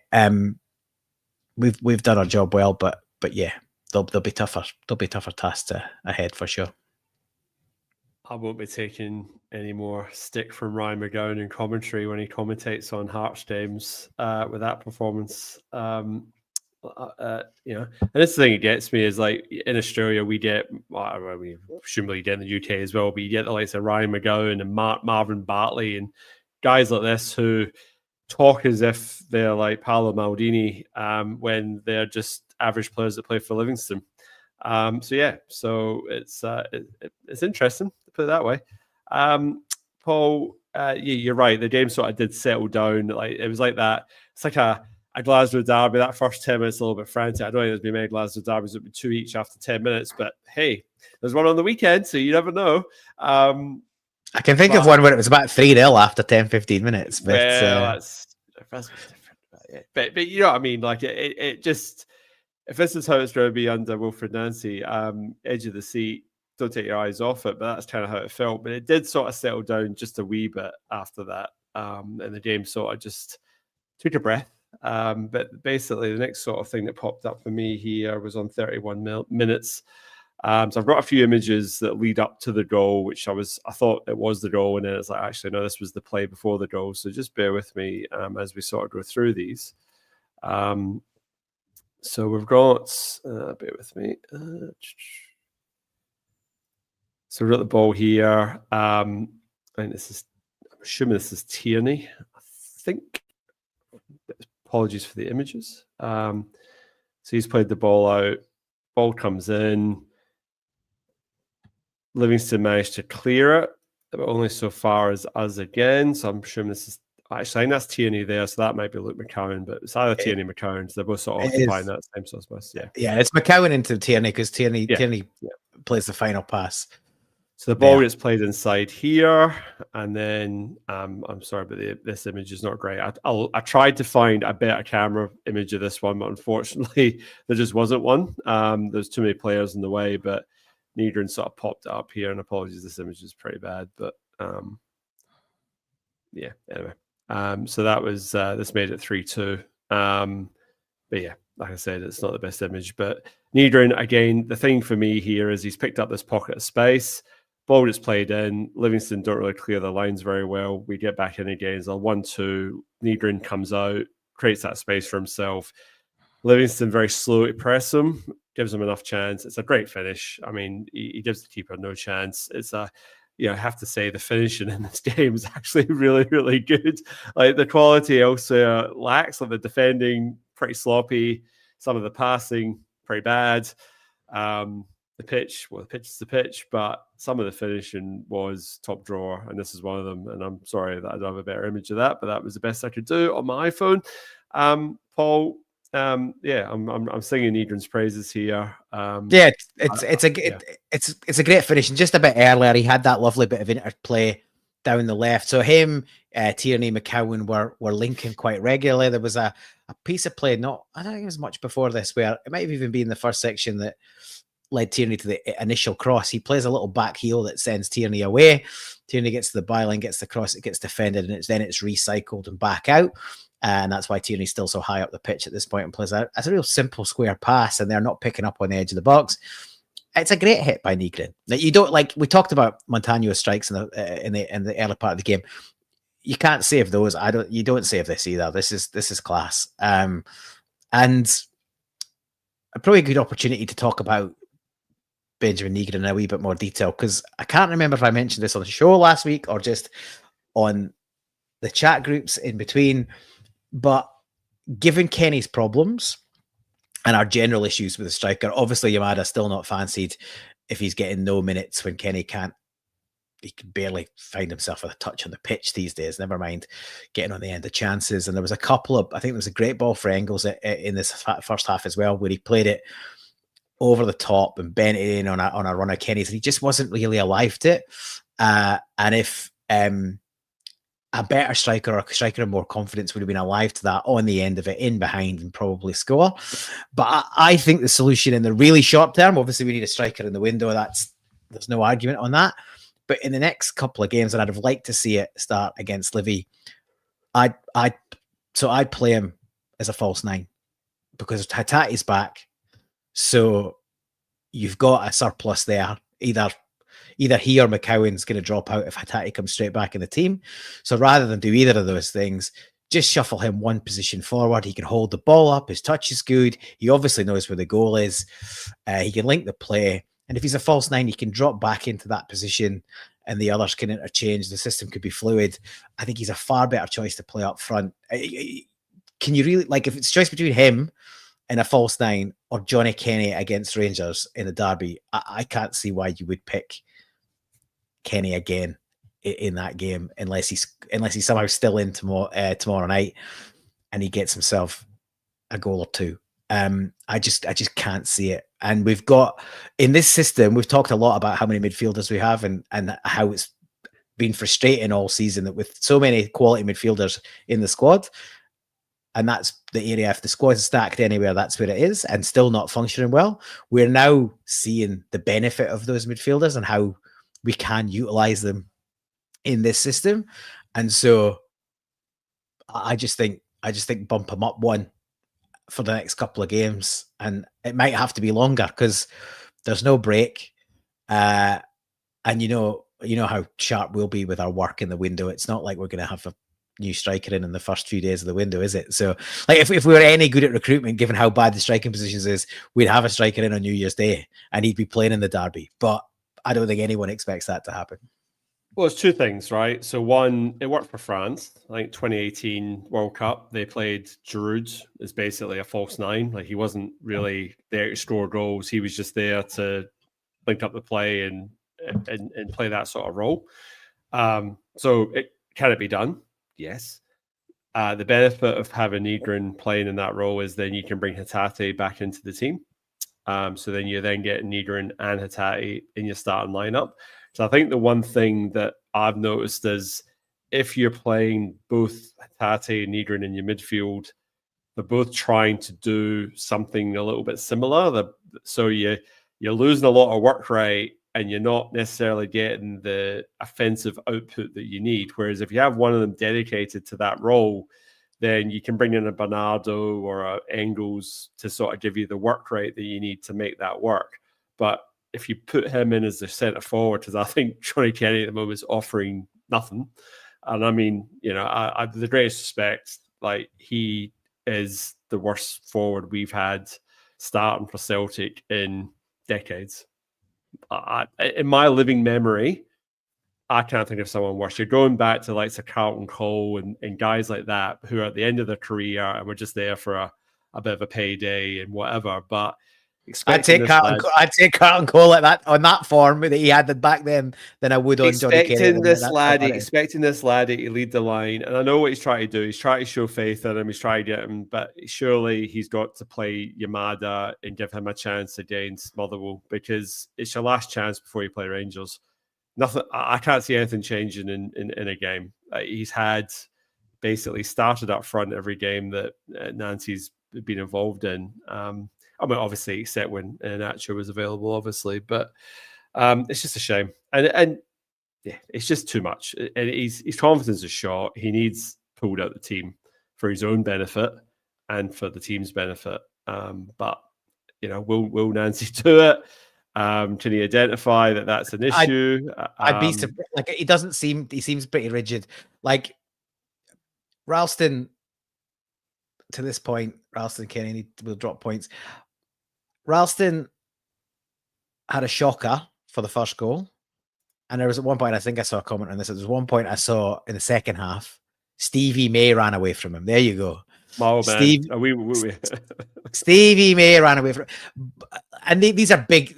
we've done our job well, but yeah, there'll be tougher tasks ahead for sure. I won't be taking any more stick from Ryan McGowan in commentary when he commentates on Hearts games with that performance. And this thing that gets me is like in Australia we get, we presumably get in the UK as well, but you get the likes of Ryan McGowan and Marvin Bartley and guys like this who talk as if they're like Paolo Maldini when they're just average players that play for Livingston. So it's interesting to put it that way. Paul, you're right. The game sort of did settle down. Like it was like that. It's like a Glasgow derby. That first 10 minutes a little bit frantic. I don't think there's been many Glasgow derbies. It'd be 2 each after 10 minutes. But hey, there's one on the weekend, so you never know. I can think of one where it was about 3-0 after 10-15 minutes. But that's different. But you know what I mean? Like it just. If this is how it's going to be under wilfriednancy, edge of the seat, don't take your eyes off it, but that's kind of how it felt. But it did sort of settle down just a wee bit after that. And the game sort of just took a breath. But basically, the next sort of thing that popped up for me here was on 31 minutes. So I've got a few images that lead up to the goal, which I thought it was the goal. And then it's like, actually, no, this was the play before the goal. So just bear with me as we sort of go through these. So we've got, bear with me. So we've got the ball here. And I'm assuming this is Tierney. I think. Apologies for the images. So he's played the ball out. Ball comes in. Livingston managed to clear it, but only so far as us again. So I'm assuming this is. Actually, I think that's Tierney there, so that might be Luke McCowan, but it's either Tierney and McCowan, so they're both sort of occupying that same sort of space. Yeah, it's McCowan into Tierney because Tierney plays the final pass. So the ball gets played inside here, and then I'm sorry, but this image is not great. I tried to find a better camera image of this one, but unfortunately there just wasn't one. There's too many players in the way, but Nygren sort of popped up here, and apologies, this image is pretty bad, but anyway. So that was this made it 3-2. But yeah, like I said, it's not the best image. But Nygren, again, the thing for me here is he's picked up this pocket of space. Ball is played in. Livingston don't really clear the lines very well. We get back in again. It's a 1-2. Nygren comes out, creates that space for himself. Livingston very slow to press him, gives him enough chance. It's a great finish. I mean, he gives the keeper no chance. It's a I have to say the finishing in this game is actually really, really good. Like the quality also lacks. Like the defending, pretty sloppy. Some of the passing, pretty bad. The pitch is the pitch, but some of the finishing was top drawer, and this is one of them. And I'm sorry that I don't have a better image of that, but that was the best I could do on my iPhone. Paul, I'm singing Nygren's praises here. It's a great finish, and just a bit earlier he had that lovely bit of interplay down the left. So him, Tierney, McCowan were linking quite regularly. There was a piece of play, I don't think it was much before this, where it might have even been in the first section that led Tierney to the initial cross. He plays a little back heel that sends Tierney away. Tierney gets to the byline, gets the cross, it gets defended, and it's recycled and back out. And that's why Tierney's still so high up the pitch at this point and plays out. It's a real simple square pass, and they're not picking up on the edge of the box. It's a great hit by Nygren. Now, you don't we talked about Montagno's strikes in the early part of the game. You can't save those. You don't save this either. This is class. And probably a good opportunity to talk about Benjamin Nygren in a wee bit more detail, because I can't remember if I mentioned this on the show last week or just on the chat groups in between. But given Kenny's problems and our general issues with the striker, obviously Yamada still not fancied if he's getting no minutes when Kenny can barely find himself with a touch on the pitch these days, never mind getting on the end of chances. And there was a couple of, I think there was a great ball for Engels in this first half as well, where he played it over the top and bent it in on a run of Kenny's, and he just wasn't really alive to it. And if a better striker or a striker of more confidence would have been alive to that on the end of it, in behind, and probably score. But I think the solution in the really short term, obviously we need a striker in the window. There's no argument on that. But in the next couple of games, and I'd have liked to see it start against Livy, I'd play him as a false 9 because Hatati's back. So you've got a surplus there. Either he or McCowan's going to drop out if Hatati comes straight back in the team. So rather than do either of those things, just shuffle him one position forward. He can hold the ball up. His touch is good. He obviously knows where the goal is. He can link the play. And if he's a false 9, he can drop back into that position and the others can interchange. The system could be fluid. I think he's a far better choice to play up front. Can you really, like, if it's a choice between him and a false 9 or Johnny Kenny against Rangers in the derby, I can't see why you would pick Kenny again in that game unless he's somehow still in tomorrow night and he gets himself a goal or two. I just can't see it. And we've got in this system, we've talked a lot about how many midfielders we have and how it's been frustrating all season that with so many quality midfielders in the squad. And that's the area, if the squad's stacked anywhere, that's where it is, and still not functioning well. We're now seeing the benefit of those midfielders and how we can utilize them in this system. And so I just think bump them up one for the next couple of games, and it might have to be longer because there's no break. And you know how sharp we'll be with our work in the window. It's not like we're going to have a new striker in the first few days of the window, is it? So, like, if we were any good at recruitment, given how bad the striking positions is, we'd have a striker in on New Year's Day and he'd be playing in the derby. But I don't think anyone expects that to happen. Well, it's two things, right? So one, it worked for France. I think 2018 World Cup, they played Giroud as basically a false 9. Like, he wasn't really there to score goals. He was just there to link up the play and play that sort of role. So can it be done? Yes. The benefit of having Nygren playing in that role is then you can bring Hatate back into the team. So then you get Nygren and Hatate in your starting lineup. So I think the one thing that I've noticed is if you're playing both Hatate and Nygren in your midfield, they're both trying to do something a little bit similar. So you're losing a lot of work rate and you're not necessarily getting the offensive output that you need. Whereas if you have one of them dedicated to that role, then you can bring in a Bernardo or a Engels to sort of give you the work rate that you need to make that work. But if you put him in as the centre forward, because I think Johnny Kenny at the moment is offering nothing. And I mean, I the greatest respect, like, he is the worst forward we've had starting for Celtic in decades. In my living memory, I can't think of someone worse. You're going back to like Carlton Cole and guys like that who are at the end of their career and were just there for a bit of a payday and whatever. But I'd take Carlton Cole like that on that form that he had back then than I would on Johnny Kenny. Expecting this laddie to lead the line, and I know what he's trying to do. He's trying to show faith in him. He's trying to get him, but surely he's got to play Yamada and give him a chance against Motherwell because it's your last chance before you play Rangers. Nothing. I can't see anything changing in a game. He's had basically started up front every game that Nancy's been involved in. I mean, obviously, except when Nacho was available, obviously, but it's just a shame, and yeah, it's just too much. And his confidence is shot. He needs pulled out the team for his own benefit and for the team's benefit. But will Nancy do it? Can he identify that that's an issue? I'd be surprised. Like, he seems pretty rigid. Like, Ralston, to this point, Ralston Kenny will drop points. Ralston had a shocker for the first goal. And there was at one point, I think I saw a comment on this. There was one point I saw in the second half, Stevie May ran away from him. There you go. Oh, man. Stevie May ran away from him. And these are big,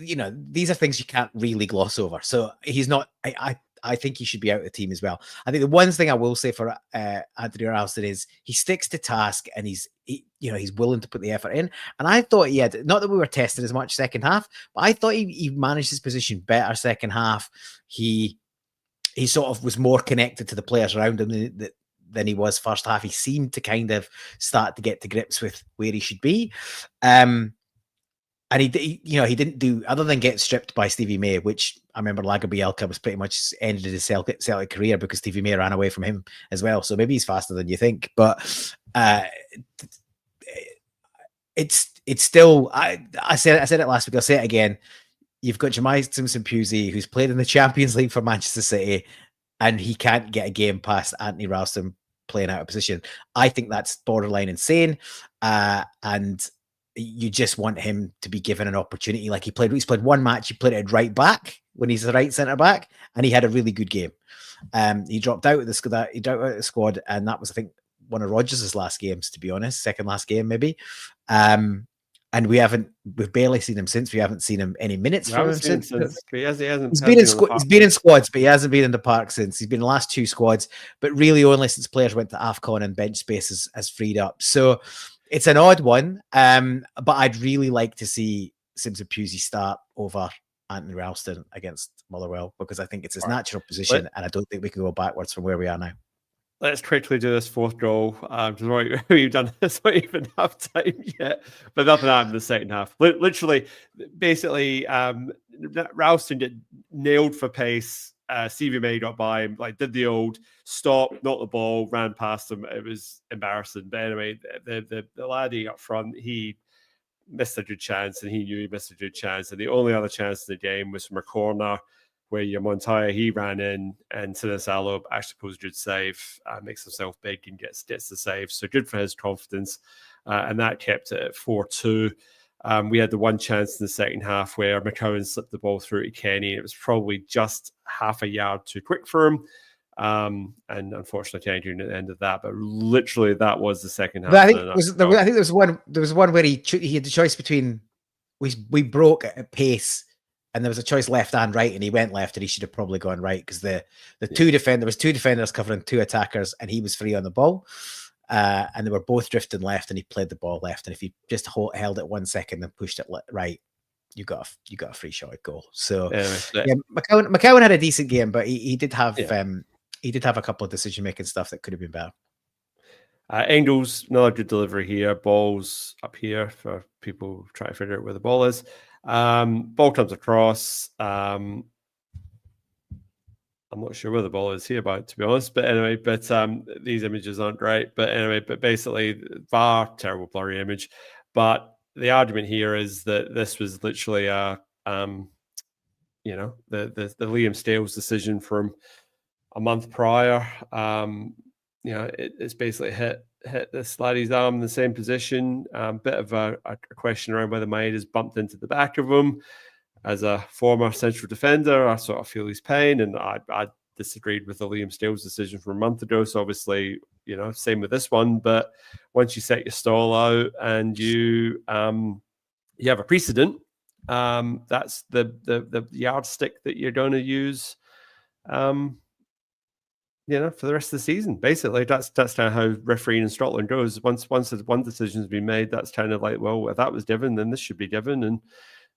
these are things you can't really gloss over. So he's not, I think he should be out of the team as well. I think the one thing I will say for Anthony Ralston is he sticks to task and he's willing to put the effort in. And I thought he had, not that we were testing as much second half, but I thought he managed his position better second half. He he sort of was more connected to the players around him than he was first half. He seemed to kind of start to get to grips with where he should be. And he didn't do, other than get stripped by Stevie May, which I remember Lager Bielka was pretty much ended his Celtic career because Stevie May ran away from him as well. So maybe he's faster than you think, but it's still. I said it last week. I'll say it again. You've got Jemai Simpson-Pusey, who's played in the Champions League for Manchester City, and he can't get a game past Anthony Ralston playing out of position. I think that's borderline insane, and you just want him to be given an opportunity. Like he's played one match, he played it at right back when he's the right centre back, and he had a really good game. He dropped out of the squad, and that was, I think, one of Rodgers' last games, to be honest, second last game maybe. And we've barely seen him since. We haven't seen him any minutes from him since. He's been in squads, but he hasn't been in the park since. He's been in the last 2 squads, but really only since players went to AFCON and bench space has freed up. So it's an odd one, but I'd really like to see Simpson-Pusey start over Anthony Ralston against Motherwell, because I think it's his natural position, and I don't think we can go backwards from where we are now. Let's quickly do this fourth goal. We've done this, not even half time yet, but nothing happened in the second half. Literally, basically, Ralston get nailed for pace. Stevie May got by him, did the old stop, not the ball, ran past him. It was embarrassing. But anyway, the laddie up front, he missed a good chance, and he knew he missed a good chance. And the only other chance in the game was from a corner where Montoya, he ran in, and Sinisalo actually pulls a good save, makes himself big and gets the save. So good for his confidence. And that kept it at 4-2. We had the one chance in the second half where McCowan slipped the ball through to Kenny. It was probably just half a yard too quick for him. And unfortunately, Kenny didn't at the end of that. But literally, that was the second half. But I think there was one where he had the choice between we broke at pace, and there was a choice left and right, and he went left, and he should have probably gone right, because there was 2 defenders covering 2 attackers, and he was free on the ball. And they were both drifting left, and he played the ball left. And if he just held it 1 second and pushed it right, you got a free shot at goal. So McCowan had a decent game, but he did have a couple of decision making stuff that could have been better. Engels, another good delivery here. Balls up here for people trying to figure out where the ball is. Ball comes across. I'm not sure where the ball is here, to be honest. But anyway, these images aren't great. But anyway, basically, VAR, terrible blurry image. But the argument here is that this was literally the Liam Stales decision from a month prior. It's basically hit this laddie's arm in the same position. Bit of a question around whether my head has bumped into the back of him. As a former central defender, I sort of feel his pain, and I disagreed with the Liam Stales decision from a month ago. So obviously, same with this one. But once you set your stall out and you have a precedent, that's the yardstick that you're going to use. For the rest of the season. Basically, that's kind of how refereeing in Scotland goes. Once one decision's been made, that's kind of like, well, if that was given, then this should be given. And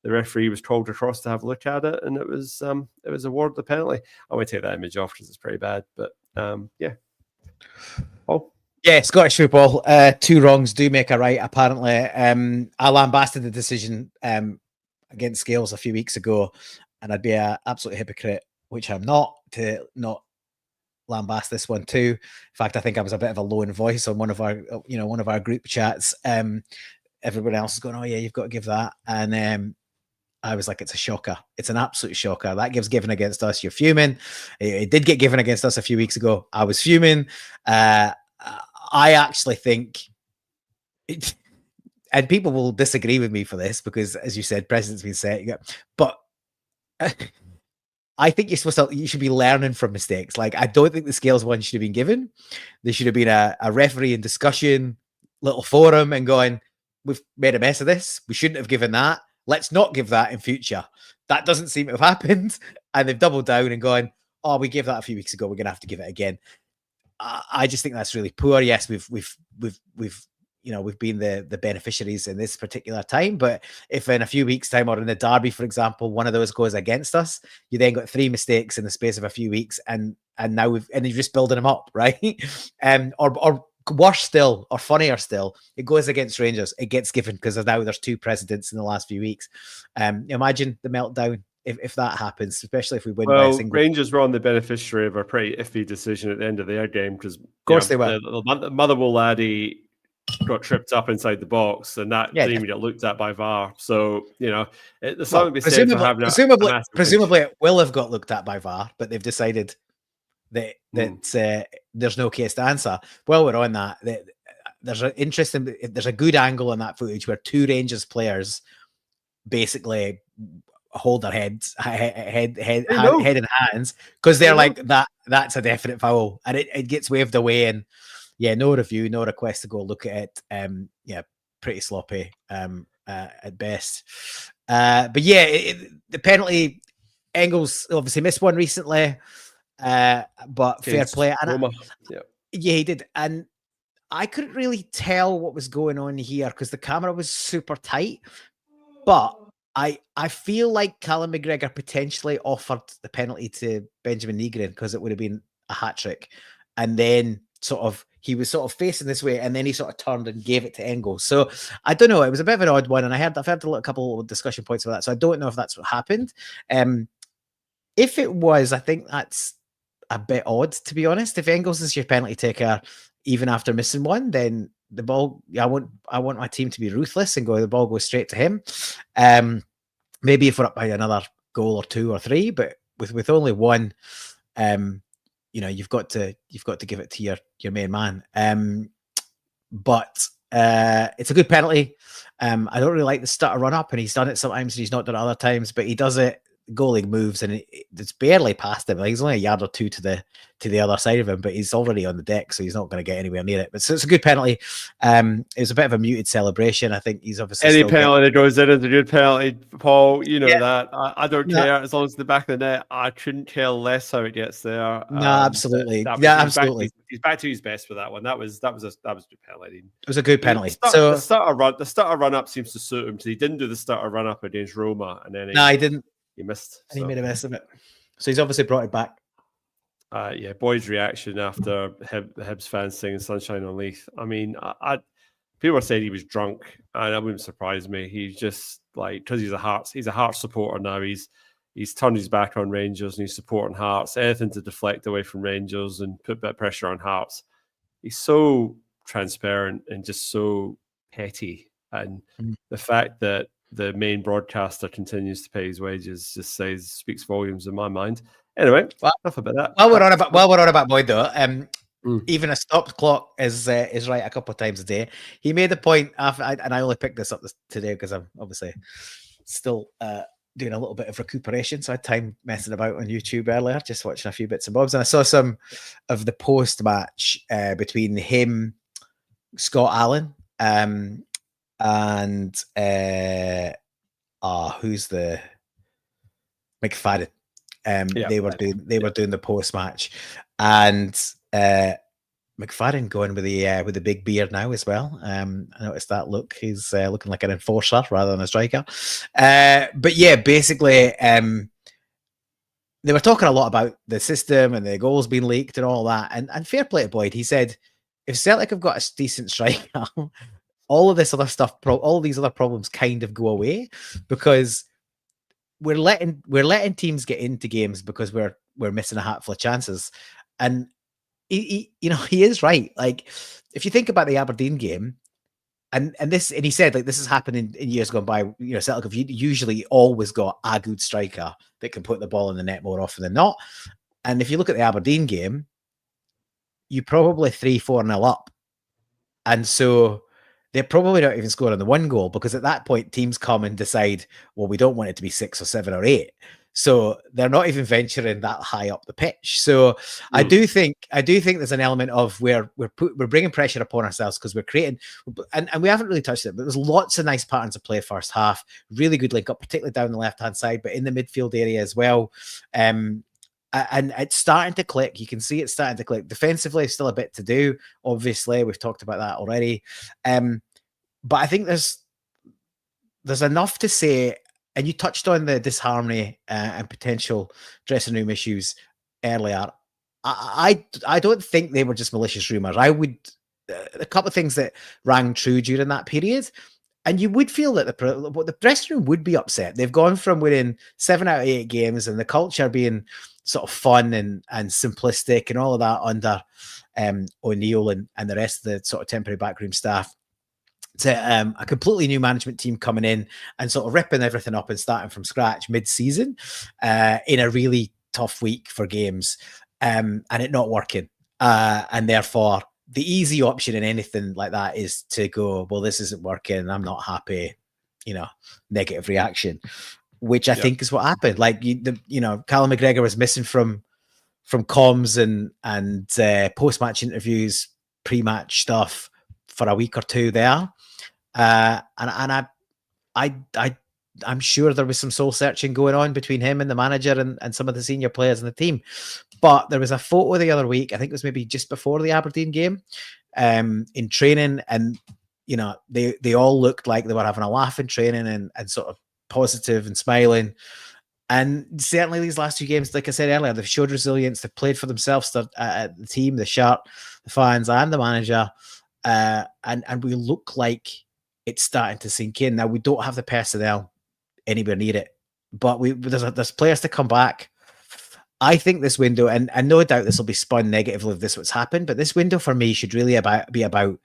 the referee was called across to have a look at it, and it was awarded the penalty. I might take that image off because it's pretty bad. But yeah. Oh. Yeah, Scottish football. 2 wrongs do make a right, apparently. I lambasted the decision against Scales a few weeks ago, and I'd be an absolute hypocrite, which I'm not, to not lambast this one too. In fact, I think I was a bit of a lone voice on one of our group chats. Everyone else is going, "Oh yeah, you've got to give that," and I was like, "It's a shocker. It's an absolute shocker. That gives given against us. You're fuming. It did get given against us a few weeks ago. I was fuming. I actually think and people will disagree with me for this because, as you said, precedent's been set. But I think you should be learning from mistakes. Like, I don't think the Scales one should have been given. There should have been a referee in discussion, little forum, and going, "We've made a mess of this. We shouldn't have given that. Let's not give that in future." That doesn't seem to have happened, and they've doubled down and gone, "Oh, we gave that a few weeks ago. We're going to have to give it again." I just think that's really poor. Yes, we've we've been the beneficiaries in this particular time. But if in a few weeks' time, or in the derby, for example, one of those goes against us, you then got 3 mistakes in the space of a few weeks, and now you're just building them up, right? Or worse still, or funnier still, it goes against Rangers. It gets given because there's 2 presidents in the last few weeks. Imagine the meltdown if that happens, especially if we win by a single. Rangers were on the beneficiary of a pretty iffy decision at the end of their game because, of course, they were. The Motherwell laddie got tripped up inside the box, and that didn't even get looked at by VAR. So there's something to be said for having presumably it will have got looked at by VAR, but they've decided that there's no case to answer. Well, we're on that. There's a good angle on that footage where 2 Rangers players basically hold their head in hands because they're like that's a definite foul, and it gets waved away, and no review, no request to go look at it. Pretty sloppy at best. But the penalty, Engels obviously missed one recently, but fair play. And he did, and I couldn't really tell what was going on here because the camera was super tight, but I feel like Callum McGregor potentially offered the penalty to Benjamin Nygren because it would have been a hat-trick. And then he was sort of facing this way, and then he sort of turned and gave it to Engels. So I don't know. It was a bit of an odd one, and I've heard a couple of discussion points about that. So I don't know if that's what happened. If it was, I think that's a bit odd, to be honest. If Engels is your penalty taker, even after missing one, then the ball, I want my team to be ruthless and the ball goes straight to him. Maybe if we're up by another goal or 2 or 3, but with only one, you've got to give it to your main man. But it's a good penalty. I don't really like the stutter run up, and he's done it sometimes and he's not done it other times, but he does it. Goalie moves and it's barely past him. Like he's only a yard or 2 to the other side of him, but he's already on the deck, so he's not going to get anywhere near it. But so it's a good penalty. It was a bit of a muted celebration. I think he's obviously any penalty that goes in is a good penalty, Paul. That I don't care as long as the back of the net. I couldn't care less how it gets there. No, absolutely. Absolutely. He's back to his best with that one. That was a good penalty. It was a good penalty. The stutter run up seems to suit him because he didn't do the stutter run up against Roma, and then he didn't. He missed. And he made a mess of it. So he's obviously brought it back. Boyd's reaction after Hibs fans singing Sunshine on Leith. I mean, people said he was drunk, and that wouldn't surprise me. He's just because he's a Hearts supporter now. He's turned his back on Rangers and he's supporting Hearts. Anything to deflect away from Rangers and put a bit of pressure on Hearts. He's so transparent and just so petty. And the fact that the main broadcaster continues to pay his wages just speaks volumes in my mind. Anyway, enough about that. While we're on about Boyd though, even a stopped clock is right a couple of times a day. He made the point and I only picked this up today because I'm obviously still doing a little bit of recuperation, so I had time messing about on YouTube earlier, just watching a few bits and bobs, and I saw some of the post match between him, Scott Allen, and who's the McFadden? They were doing the post match, and McFadden going with the big beard now as well. I noticed that look. He's looking like an enforcer rather than a striker. But yeah, basically, they were talking a lot about the system and the goals being leaked and all that. And fair play to Boyd. He said, if Celtic have got a decent striker, all of this other stuff, all these other problems kind of go away because we're letting teams get into games because we're missing a hatful of chances. And he is right. Like if you think about the Aberdeen game, and he said like this has happened in years gone by. Celtic have usually always got a good striker that can put the ball in the net more often than not. And if you look at the Aberdeen game, you probably 3-4-0 up, and so they're probably not even scoring the one goal because at that point teams come and decide, well, we don't want it to be 6 or 7 or 8. So they're not even venturing that high up the pitch. So I do think there's an element of where we're bringing pressure upon ourselves because we're creating, and we haven't really touched it, but there's lots of nice patterns of play first half, really good link up, particularly down the left-hand side, but in the midfield area as well. And it's starting to click. You can see it's starting to click. Defensively, still a bit to do. Obviously, we've talked about that already. But I think there's enough to say, and you touched on the disharmony and potential dressing room issues earlier. I don't think they were just malicious rumors. I would a couple of things that rang true during that period. And you would feel that the dressing room would be upset. They've gone from winning 7 out of 8 games and the culture being sort of fun and simplistic and all of that under O'Neill and the rest of the sort of temporary backroom staff to a completely new management team coming in and sort of ripping everything up and starting from scratch mid-season in a really tough week for games and it not working. And therefore, the easy option in anything like that is to go, well, this isn't working. I'm not happy, negative reaction, which I think is what happened. Like, Callum McGregor was missing from comms and post-match interviews, pre-match stuff for a week or two there. And I'm sure there was some soul searching going on between him and the manager and some of the senior players in the team. But there was a photo the other week, I think it was maybe just before the Aberdeen game, in training, and they all looked like they were having a laugh in training and sort of positive and smiling. And certainly these last 2 games, like I said earlier, they've showed resilience. They've played for themselves, the team, the shirt, the fans, and the manager. And we look like it's starting to sink in. Now, we don't have the personnel anywhere near it, but there's players to come back. I think this window, and no doubt this will be spun negatively if this what's happened, but this window for me should really be about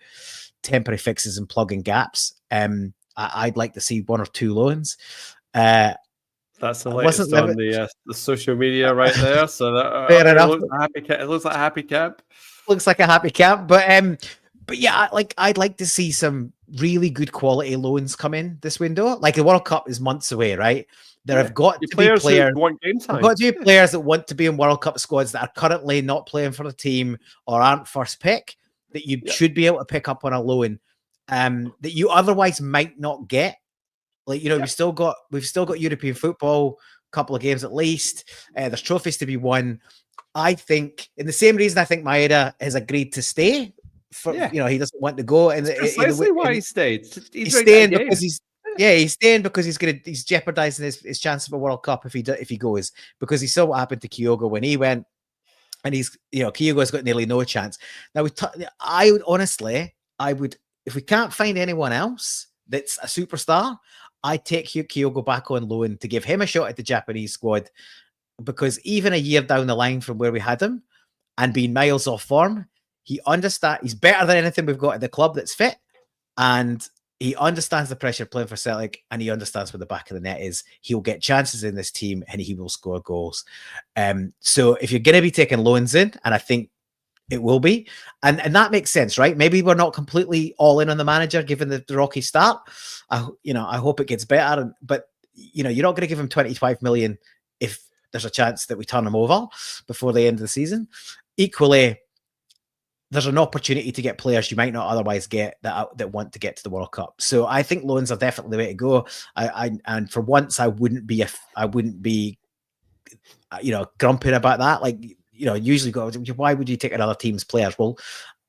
temporary fixes and plugging gaps. I'd like to see 1 or 2 loans. That's the latest on the social media right there. So that fair enough. It looks like a happy camp. Looks like a happy camp, but yeah, I'd like to see some really good quality loans come in this window. Like, the World Cup is months away, right? There have got to be players who want game time. Got to be players that want to be in World Cup squads that are currently not playing for the team or aren't first pick, that you should be able to pick up on a loan that you otherwise might not get. Like, we've still got European football, a couple of games at least. There's trophies to be won. I think, in the same reason I think Maeda has agreed to stay. He doesn't want to go. And precisely why he stayed. He's staying because he's staying because he's jeopardizing his chance of a World Cup if he goes, because he saw what happened to Kyogo when he went, and Kyogo's got nearly no chance. Now, I would, if we can't find anyone else that's a superstar, I take Kyogo back on loan to give him a shot at the Japanese squad, because even a year down the line from where we had him and being miles off form, he's better than anything we've got at the club that's fit, and he understands the pressure playing for Celtic, and he understands where the back of the net is. He'll get chances in this team and he will score goals. So if you're going to be taking loans in, and I think it will be, and that makes sense, right? Maybe we're not completely all in on the manager given the rocky start. I hope it gets better, but you're not going to give him 25 million if there's a chance that we turn him over before the end of the season. Equally, there's an opportunity to get players you might not otherwise get that want to get to the World Cup. So I think loans are definitely the way to go. And for once, I wouldn't be grumping about that. Like, usually go, why would you take another team's players? Well,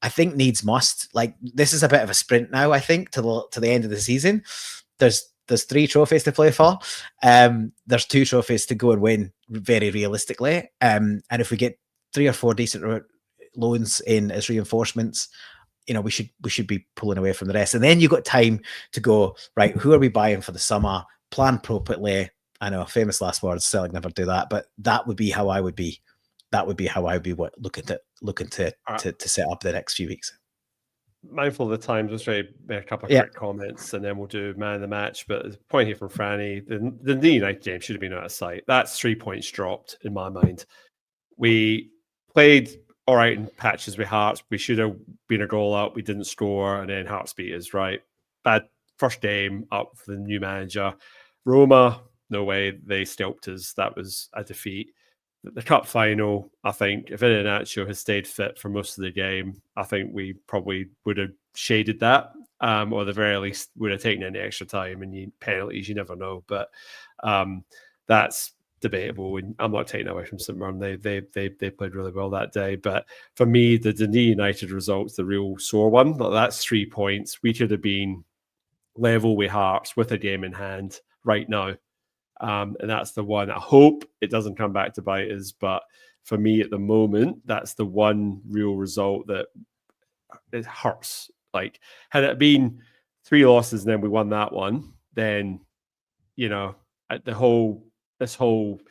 I think needs must. Like, this is a bit of a sprint now, I think, to the end of the season. There's 3 trophies to play for. There's 2 trophies to go and win, very realistically. And if we get 3 or 4 decent loans in as reinforcements, we should be pulling away from the rest. And then you've got time to go, right, who are we buying for the summer? Plan appropriately. I know, famous last words, Celtic never do that, but that would be how I would be. That would be how I would be looking to set up the next few weeks. Mindful of the time, just make a couple of quick comments, and then we'll do man of the match. But the point here from Franny, the United game should have been out of sight. That's 3 points dropped in my mind. We played all right in patches with Hearts. We should have been a goal up. We didn't score, and then Hearts beat us, right? Bad first game up for the new manager. Roma, no way, they stilped us. That was a defeat. The cup final, I think, if Iheanacho has stayed fit for most of the game, I think we probably would have shaded that, or at the very least would have taken any extra time. And penalties, you never know. But that's debatable, and I'm not taking away from St Mirren. They played really well that day. But for me, the Dundee United result's the real sore one. Like, that's 3 points. We could have been level with Hearts with a game in hand right now. And that's the one. I hope it doesn't come back to bite us. But for me at the moment, that's the one real result that it hurts. Like, had it been 3 losses and then we won that one, then, you know, this whole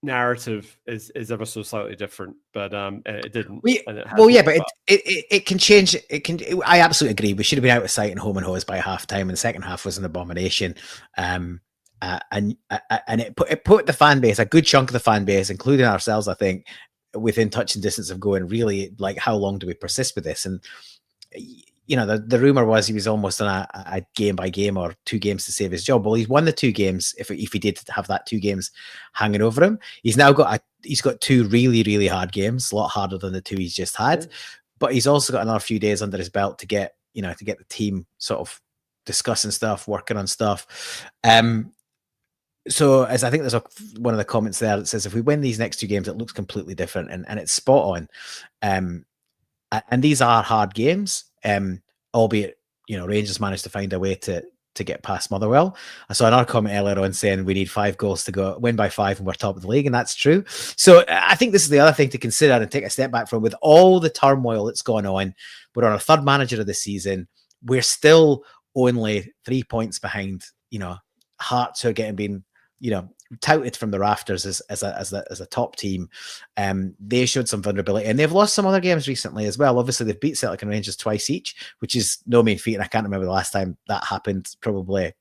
narrative is ever so slightly different, but it didn't. But it can change. I absolutely agree. We should have been out of sight and home and hose by half time, and the second half was an abomination. And it put the fan base, a good chunk of the fan base, including ourselves, I think, within touching distance of going, really, like, how long do we persist with this? And you know, the rumor was he was almost on a game by game or 2 games to save his job. Well, he's won the 2 games. If he did have that 2 games hanging over him, he's now got 2 really, really hard games, a lot harder than the 2 he's just had. Yeah. But he's also got another few days under his belt to get the team sort of discussing stuff, working on stuff. So, as I think there's one of the comments there that says, if we win these next 2 games, it looks completely different, and it's spot on. And these are hard games, albeit, Rangers managed to find a way to get past Motherwell. I saw another comment earlier on saying we need 5 goals to win by 5 and we're top of the league, and that's true. So I think this is the other thing to consider and take a step back from. With all the turmoil that's gone on, we're on our 3rd manager of the season. We're still only 3 points behind, Hearts, who are being touted from the rafters as a top team. They showed some vulnerability, and they've lost some other games recently as well. Obviously, they've beat Celtic and Rangers twice each, which is no mean feat, and I can't remember the last time that happened. Probably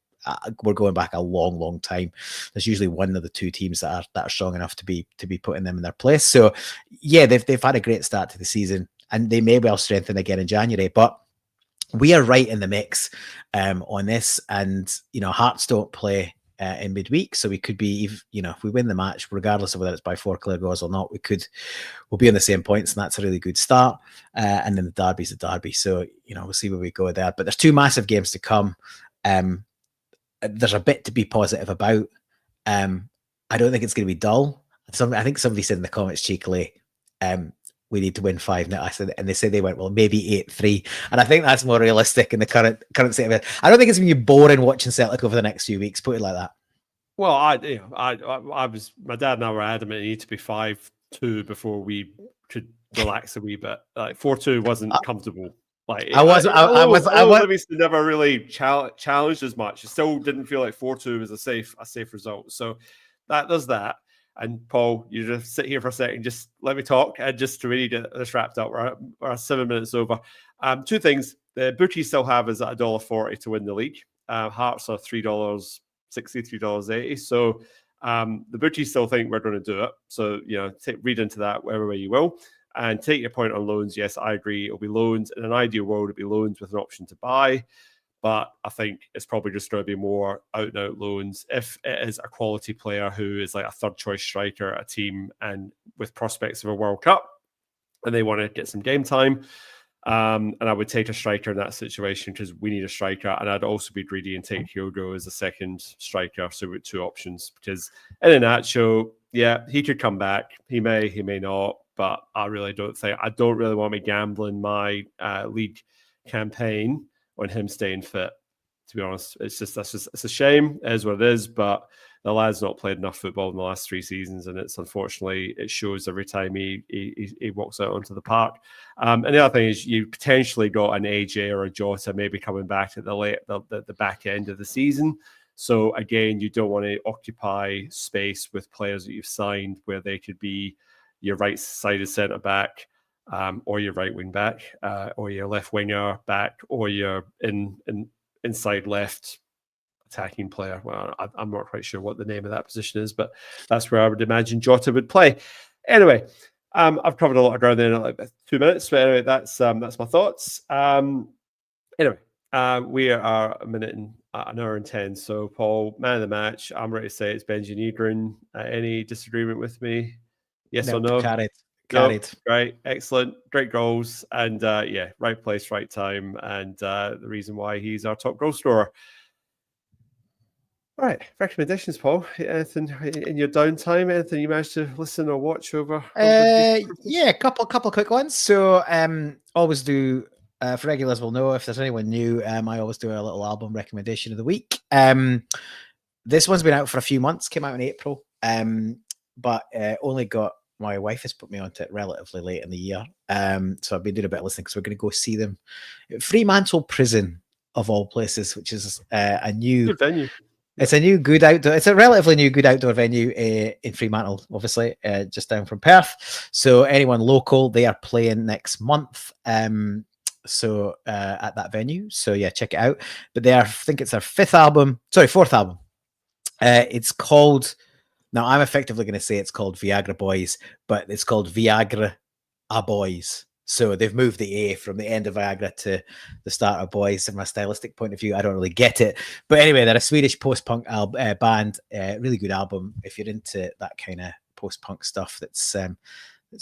we're going back a long time. There's usually one of the 2 teams that are strong enough to be putting them in their place. So yeah, they've had a great start to the season, and they may well strengthen again in January, but we are right in the mix on this. And Hearts don't play in midweek, so we could be, if we win the match, regardless of whether it's by 4 clear goals or not, we'll be on the same points, and that's a really good start. And then the derby's a derby, so we'll see where we go there. But there's 2 massive games to come. There's a bit to be positive about. I don't think it's going to be dull. I think somebody said in the comments cheekily, we need to win 5-0. I said, and they said they went, well, maybe 8-3. And I think that's more realistic in the current state of it. I don't think it's going to be boring watching Celtic over the next few weeks, put it like that. Well, my dad and I were adamant it needed to be 5-2 before we could relax a wee bit. Like 4-2 wasn't comfortable. Like Livingston never really challenged as much. It still didn't feel like 4-2 was a safe result. So that does that. And Paul, you just sit here for a second, just let me talk, and just to really get this wrapped up. We're 7 minutes over. 2 things. The bookies still have is at $1.40 to win the league. Hearts are $3.60, $3.80. So the bookies still think we're going to do it. So, read into that wherever way you will. And take your point on loans. Yes, I agree. It'll be loans. In an ideal world, it'll be loans with an option to buy. But I think it's probably just going to be more out-and-out loans. If it is a quality player who is like a 3rd choice striker at a team and with prospects of a World Cup, and they want to get some game time, and I would take a striker in that situation because we need a striker. And I'd also be greedy and take Hugo as a 2nd striker, so with 2 options. Because in a nutshell, yeah, he could come back. He may not. But I really don't really want to be gambling my league campaign on him staying fit, to be honest. It's a shame. It is what it is, but the lad's not played enough football in the last 3 seasons, and it's unfortunately, it shows every time he walks out onto the park. And the other thing is you potentially got an AJ or a Jota maybe coming back at the back end of the season. So again, you don't want to occupy space with players that you've signed where they could be your right-sided centre-back, or your right wing back, or your left winger back, or your inside left attacking player. Well, I'm not quite sure what the name of that position is, but that's where I would imagine Jota would play. Anyway, I've covered a lot of ground there in like 2 minutes, but anyway, that's my thoughts. Anyway, we are an hour and 10. So, Paul, man of the match. I'm ready to say it's Benji Negrin. Any disagreement with me? Yes or no? Carried. Great, excellent, great goals, and right place, right time, and the reason why he's our top goal scorer. All right, recommendations, Paul. Anything in your downtime? Anything you managed to listen or watch over? Yeah, a couple quick ones. So always do for regulars will know if there's anyone new. I always do a little album recommendation of the week. This one's been out for a few months, came out in April, but only got my wife has put me onto it relatively late in the year. So I've been doing a bit of listening because we're going to go see them at Fremantle Prison of all places, which is a new good venue. It's a new good outdoor. It's a relatively new good outdoor venue in Fremantle, obviously, just down from Perth. So anyone local, they are playing next month. So at that venue. So yeah, check it out. But I think it's their fourth album. It's called. Now I'm effectively going to say it's called Viagra Boys, but it's called Viagra A Boys. So they've moved the A from the end of Viagra to the start of Boys. From a stylistic point of view, I don't really get it. But anyway, they're a Swedish post-punk band. Really good album if you're into that kind of post-punk stuff that's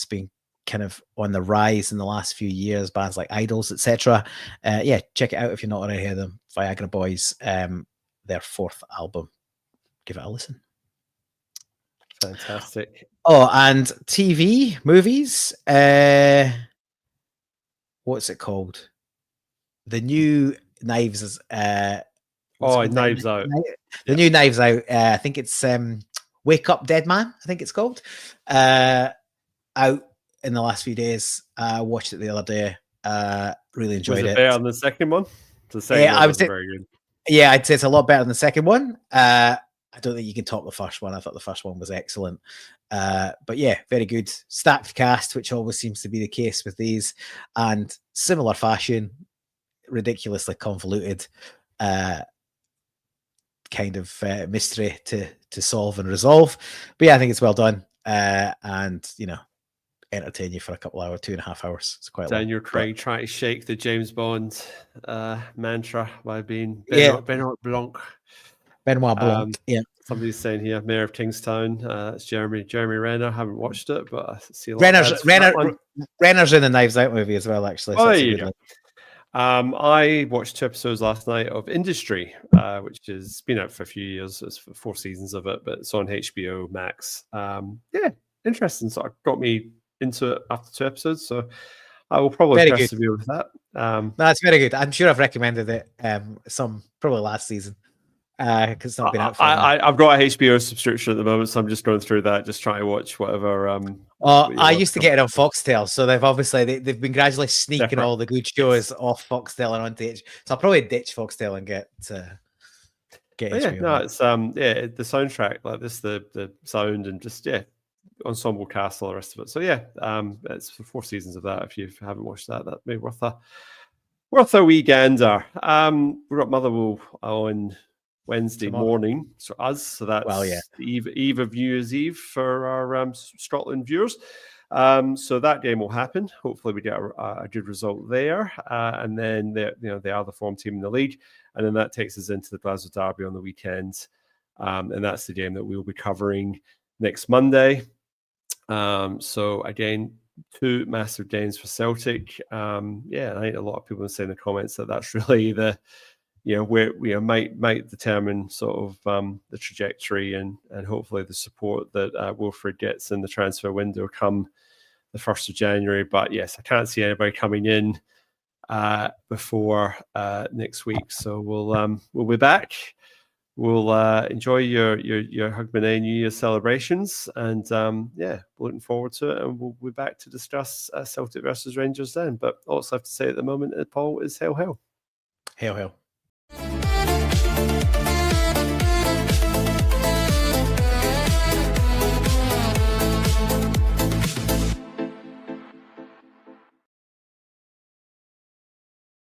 been kind of on the rise in the last few years. Bands like Idols, etc. Yeah, check it out if you're not already heard them. Viagra Boys, their fourth album. Give it a listen. Fantastic. Oh, and TV movies. What's it called? The new Knives is Knives Out. The new Knives Out. I think it's Wake Up Dead Man, I think it's called. Out in the last few days. I watched it the other day. Really enjoyed it. Better than the second one? The second one was very good. Yeah, I'd say it's a lot better than the second one. I don't think you can top the first one. I thought the first one was excellent. But yeah, very good. Stacked cast, which always seems to be the case with these. And similar fashion, ridiculously convoluted kind of mystery to solve and resolve. But yeah, I think it's well done. And, entertain you for a couple hours, 2.5 hours. It's quite Daniel Craig trying to shake the James Bond mantra by being Benoit Blanc. Benoit Blanc, yeah. Somebody's saying here, Mayor of Kingstown. It's Jeremy Renner. I haven't watched it, but I see a lot Renner's in the Knives Out movie as well, actually. So I watched 2 episodes last night of Industry, which has been out for a few years. It's 4 seasons of it, but it's on HBO Max. Interesting. So it got me into it after 2 episodes. So I will probably persevere with that. That's very good. I'm sure I've recommended it probably last season. Because it's not been out for I've got a HBO subscription at the moment, so I'm just going through that, just trying to watch whatever. I used to get it on Foxtel, so they've been gradually sneaking all the good shows off Foxtel and onto it. So I'll probably ditch Foxtel and get HBO. No, it's the soundtrack, like this, the sound and just ensemble cast, all the rest of it. So it's 4 seasons of that. If you haven't watched that, that may be worth a wee gander. We've got Motherwell on Wednesday morning, so that's the eve of New Year's Eve for our Scotland viewers. So that game will happen. Hopefully, we get a good result there, and then they are the form team in the league, and then that takes us into the Glasgow Derby on the weekend, and that's the game that we will be covering next Monday. So again, 2 massive games for Celtic. I think a lot of people are saying in the comments that that's really the where might determine sort of the trajectory and hopefully the support that Wilfried gets in the transfer window come the 1st of January. But yes, I can't see anybody coming in before next week. So we'll be back. We'll enjoy your Hogmanay New Year celebrations, and looking forward to it. And we'll be back to discuss Celtic versus Rangers then. But all I have to say at the moment, Paul, is hail, hail. Hail, hail.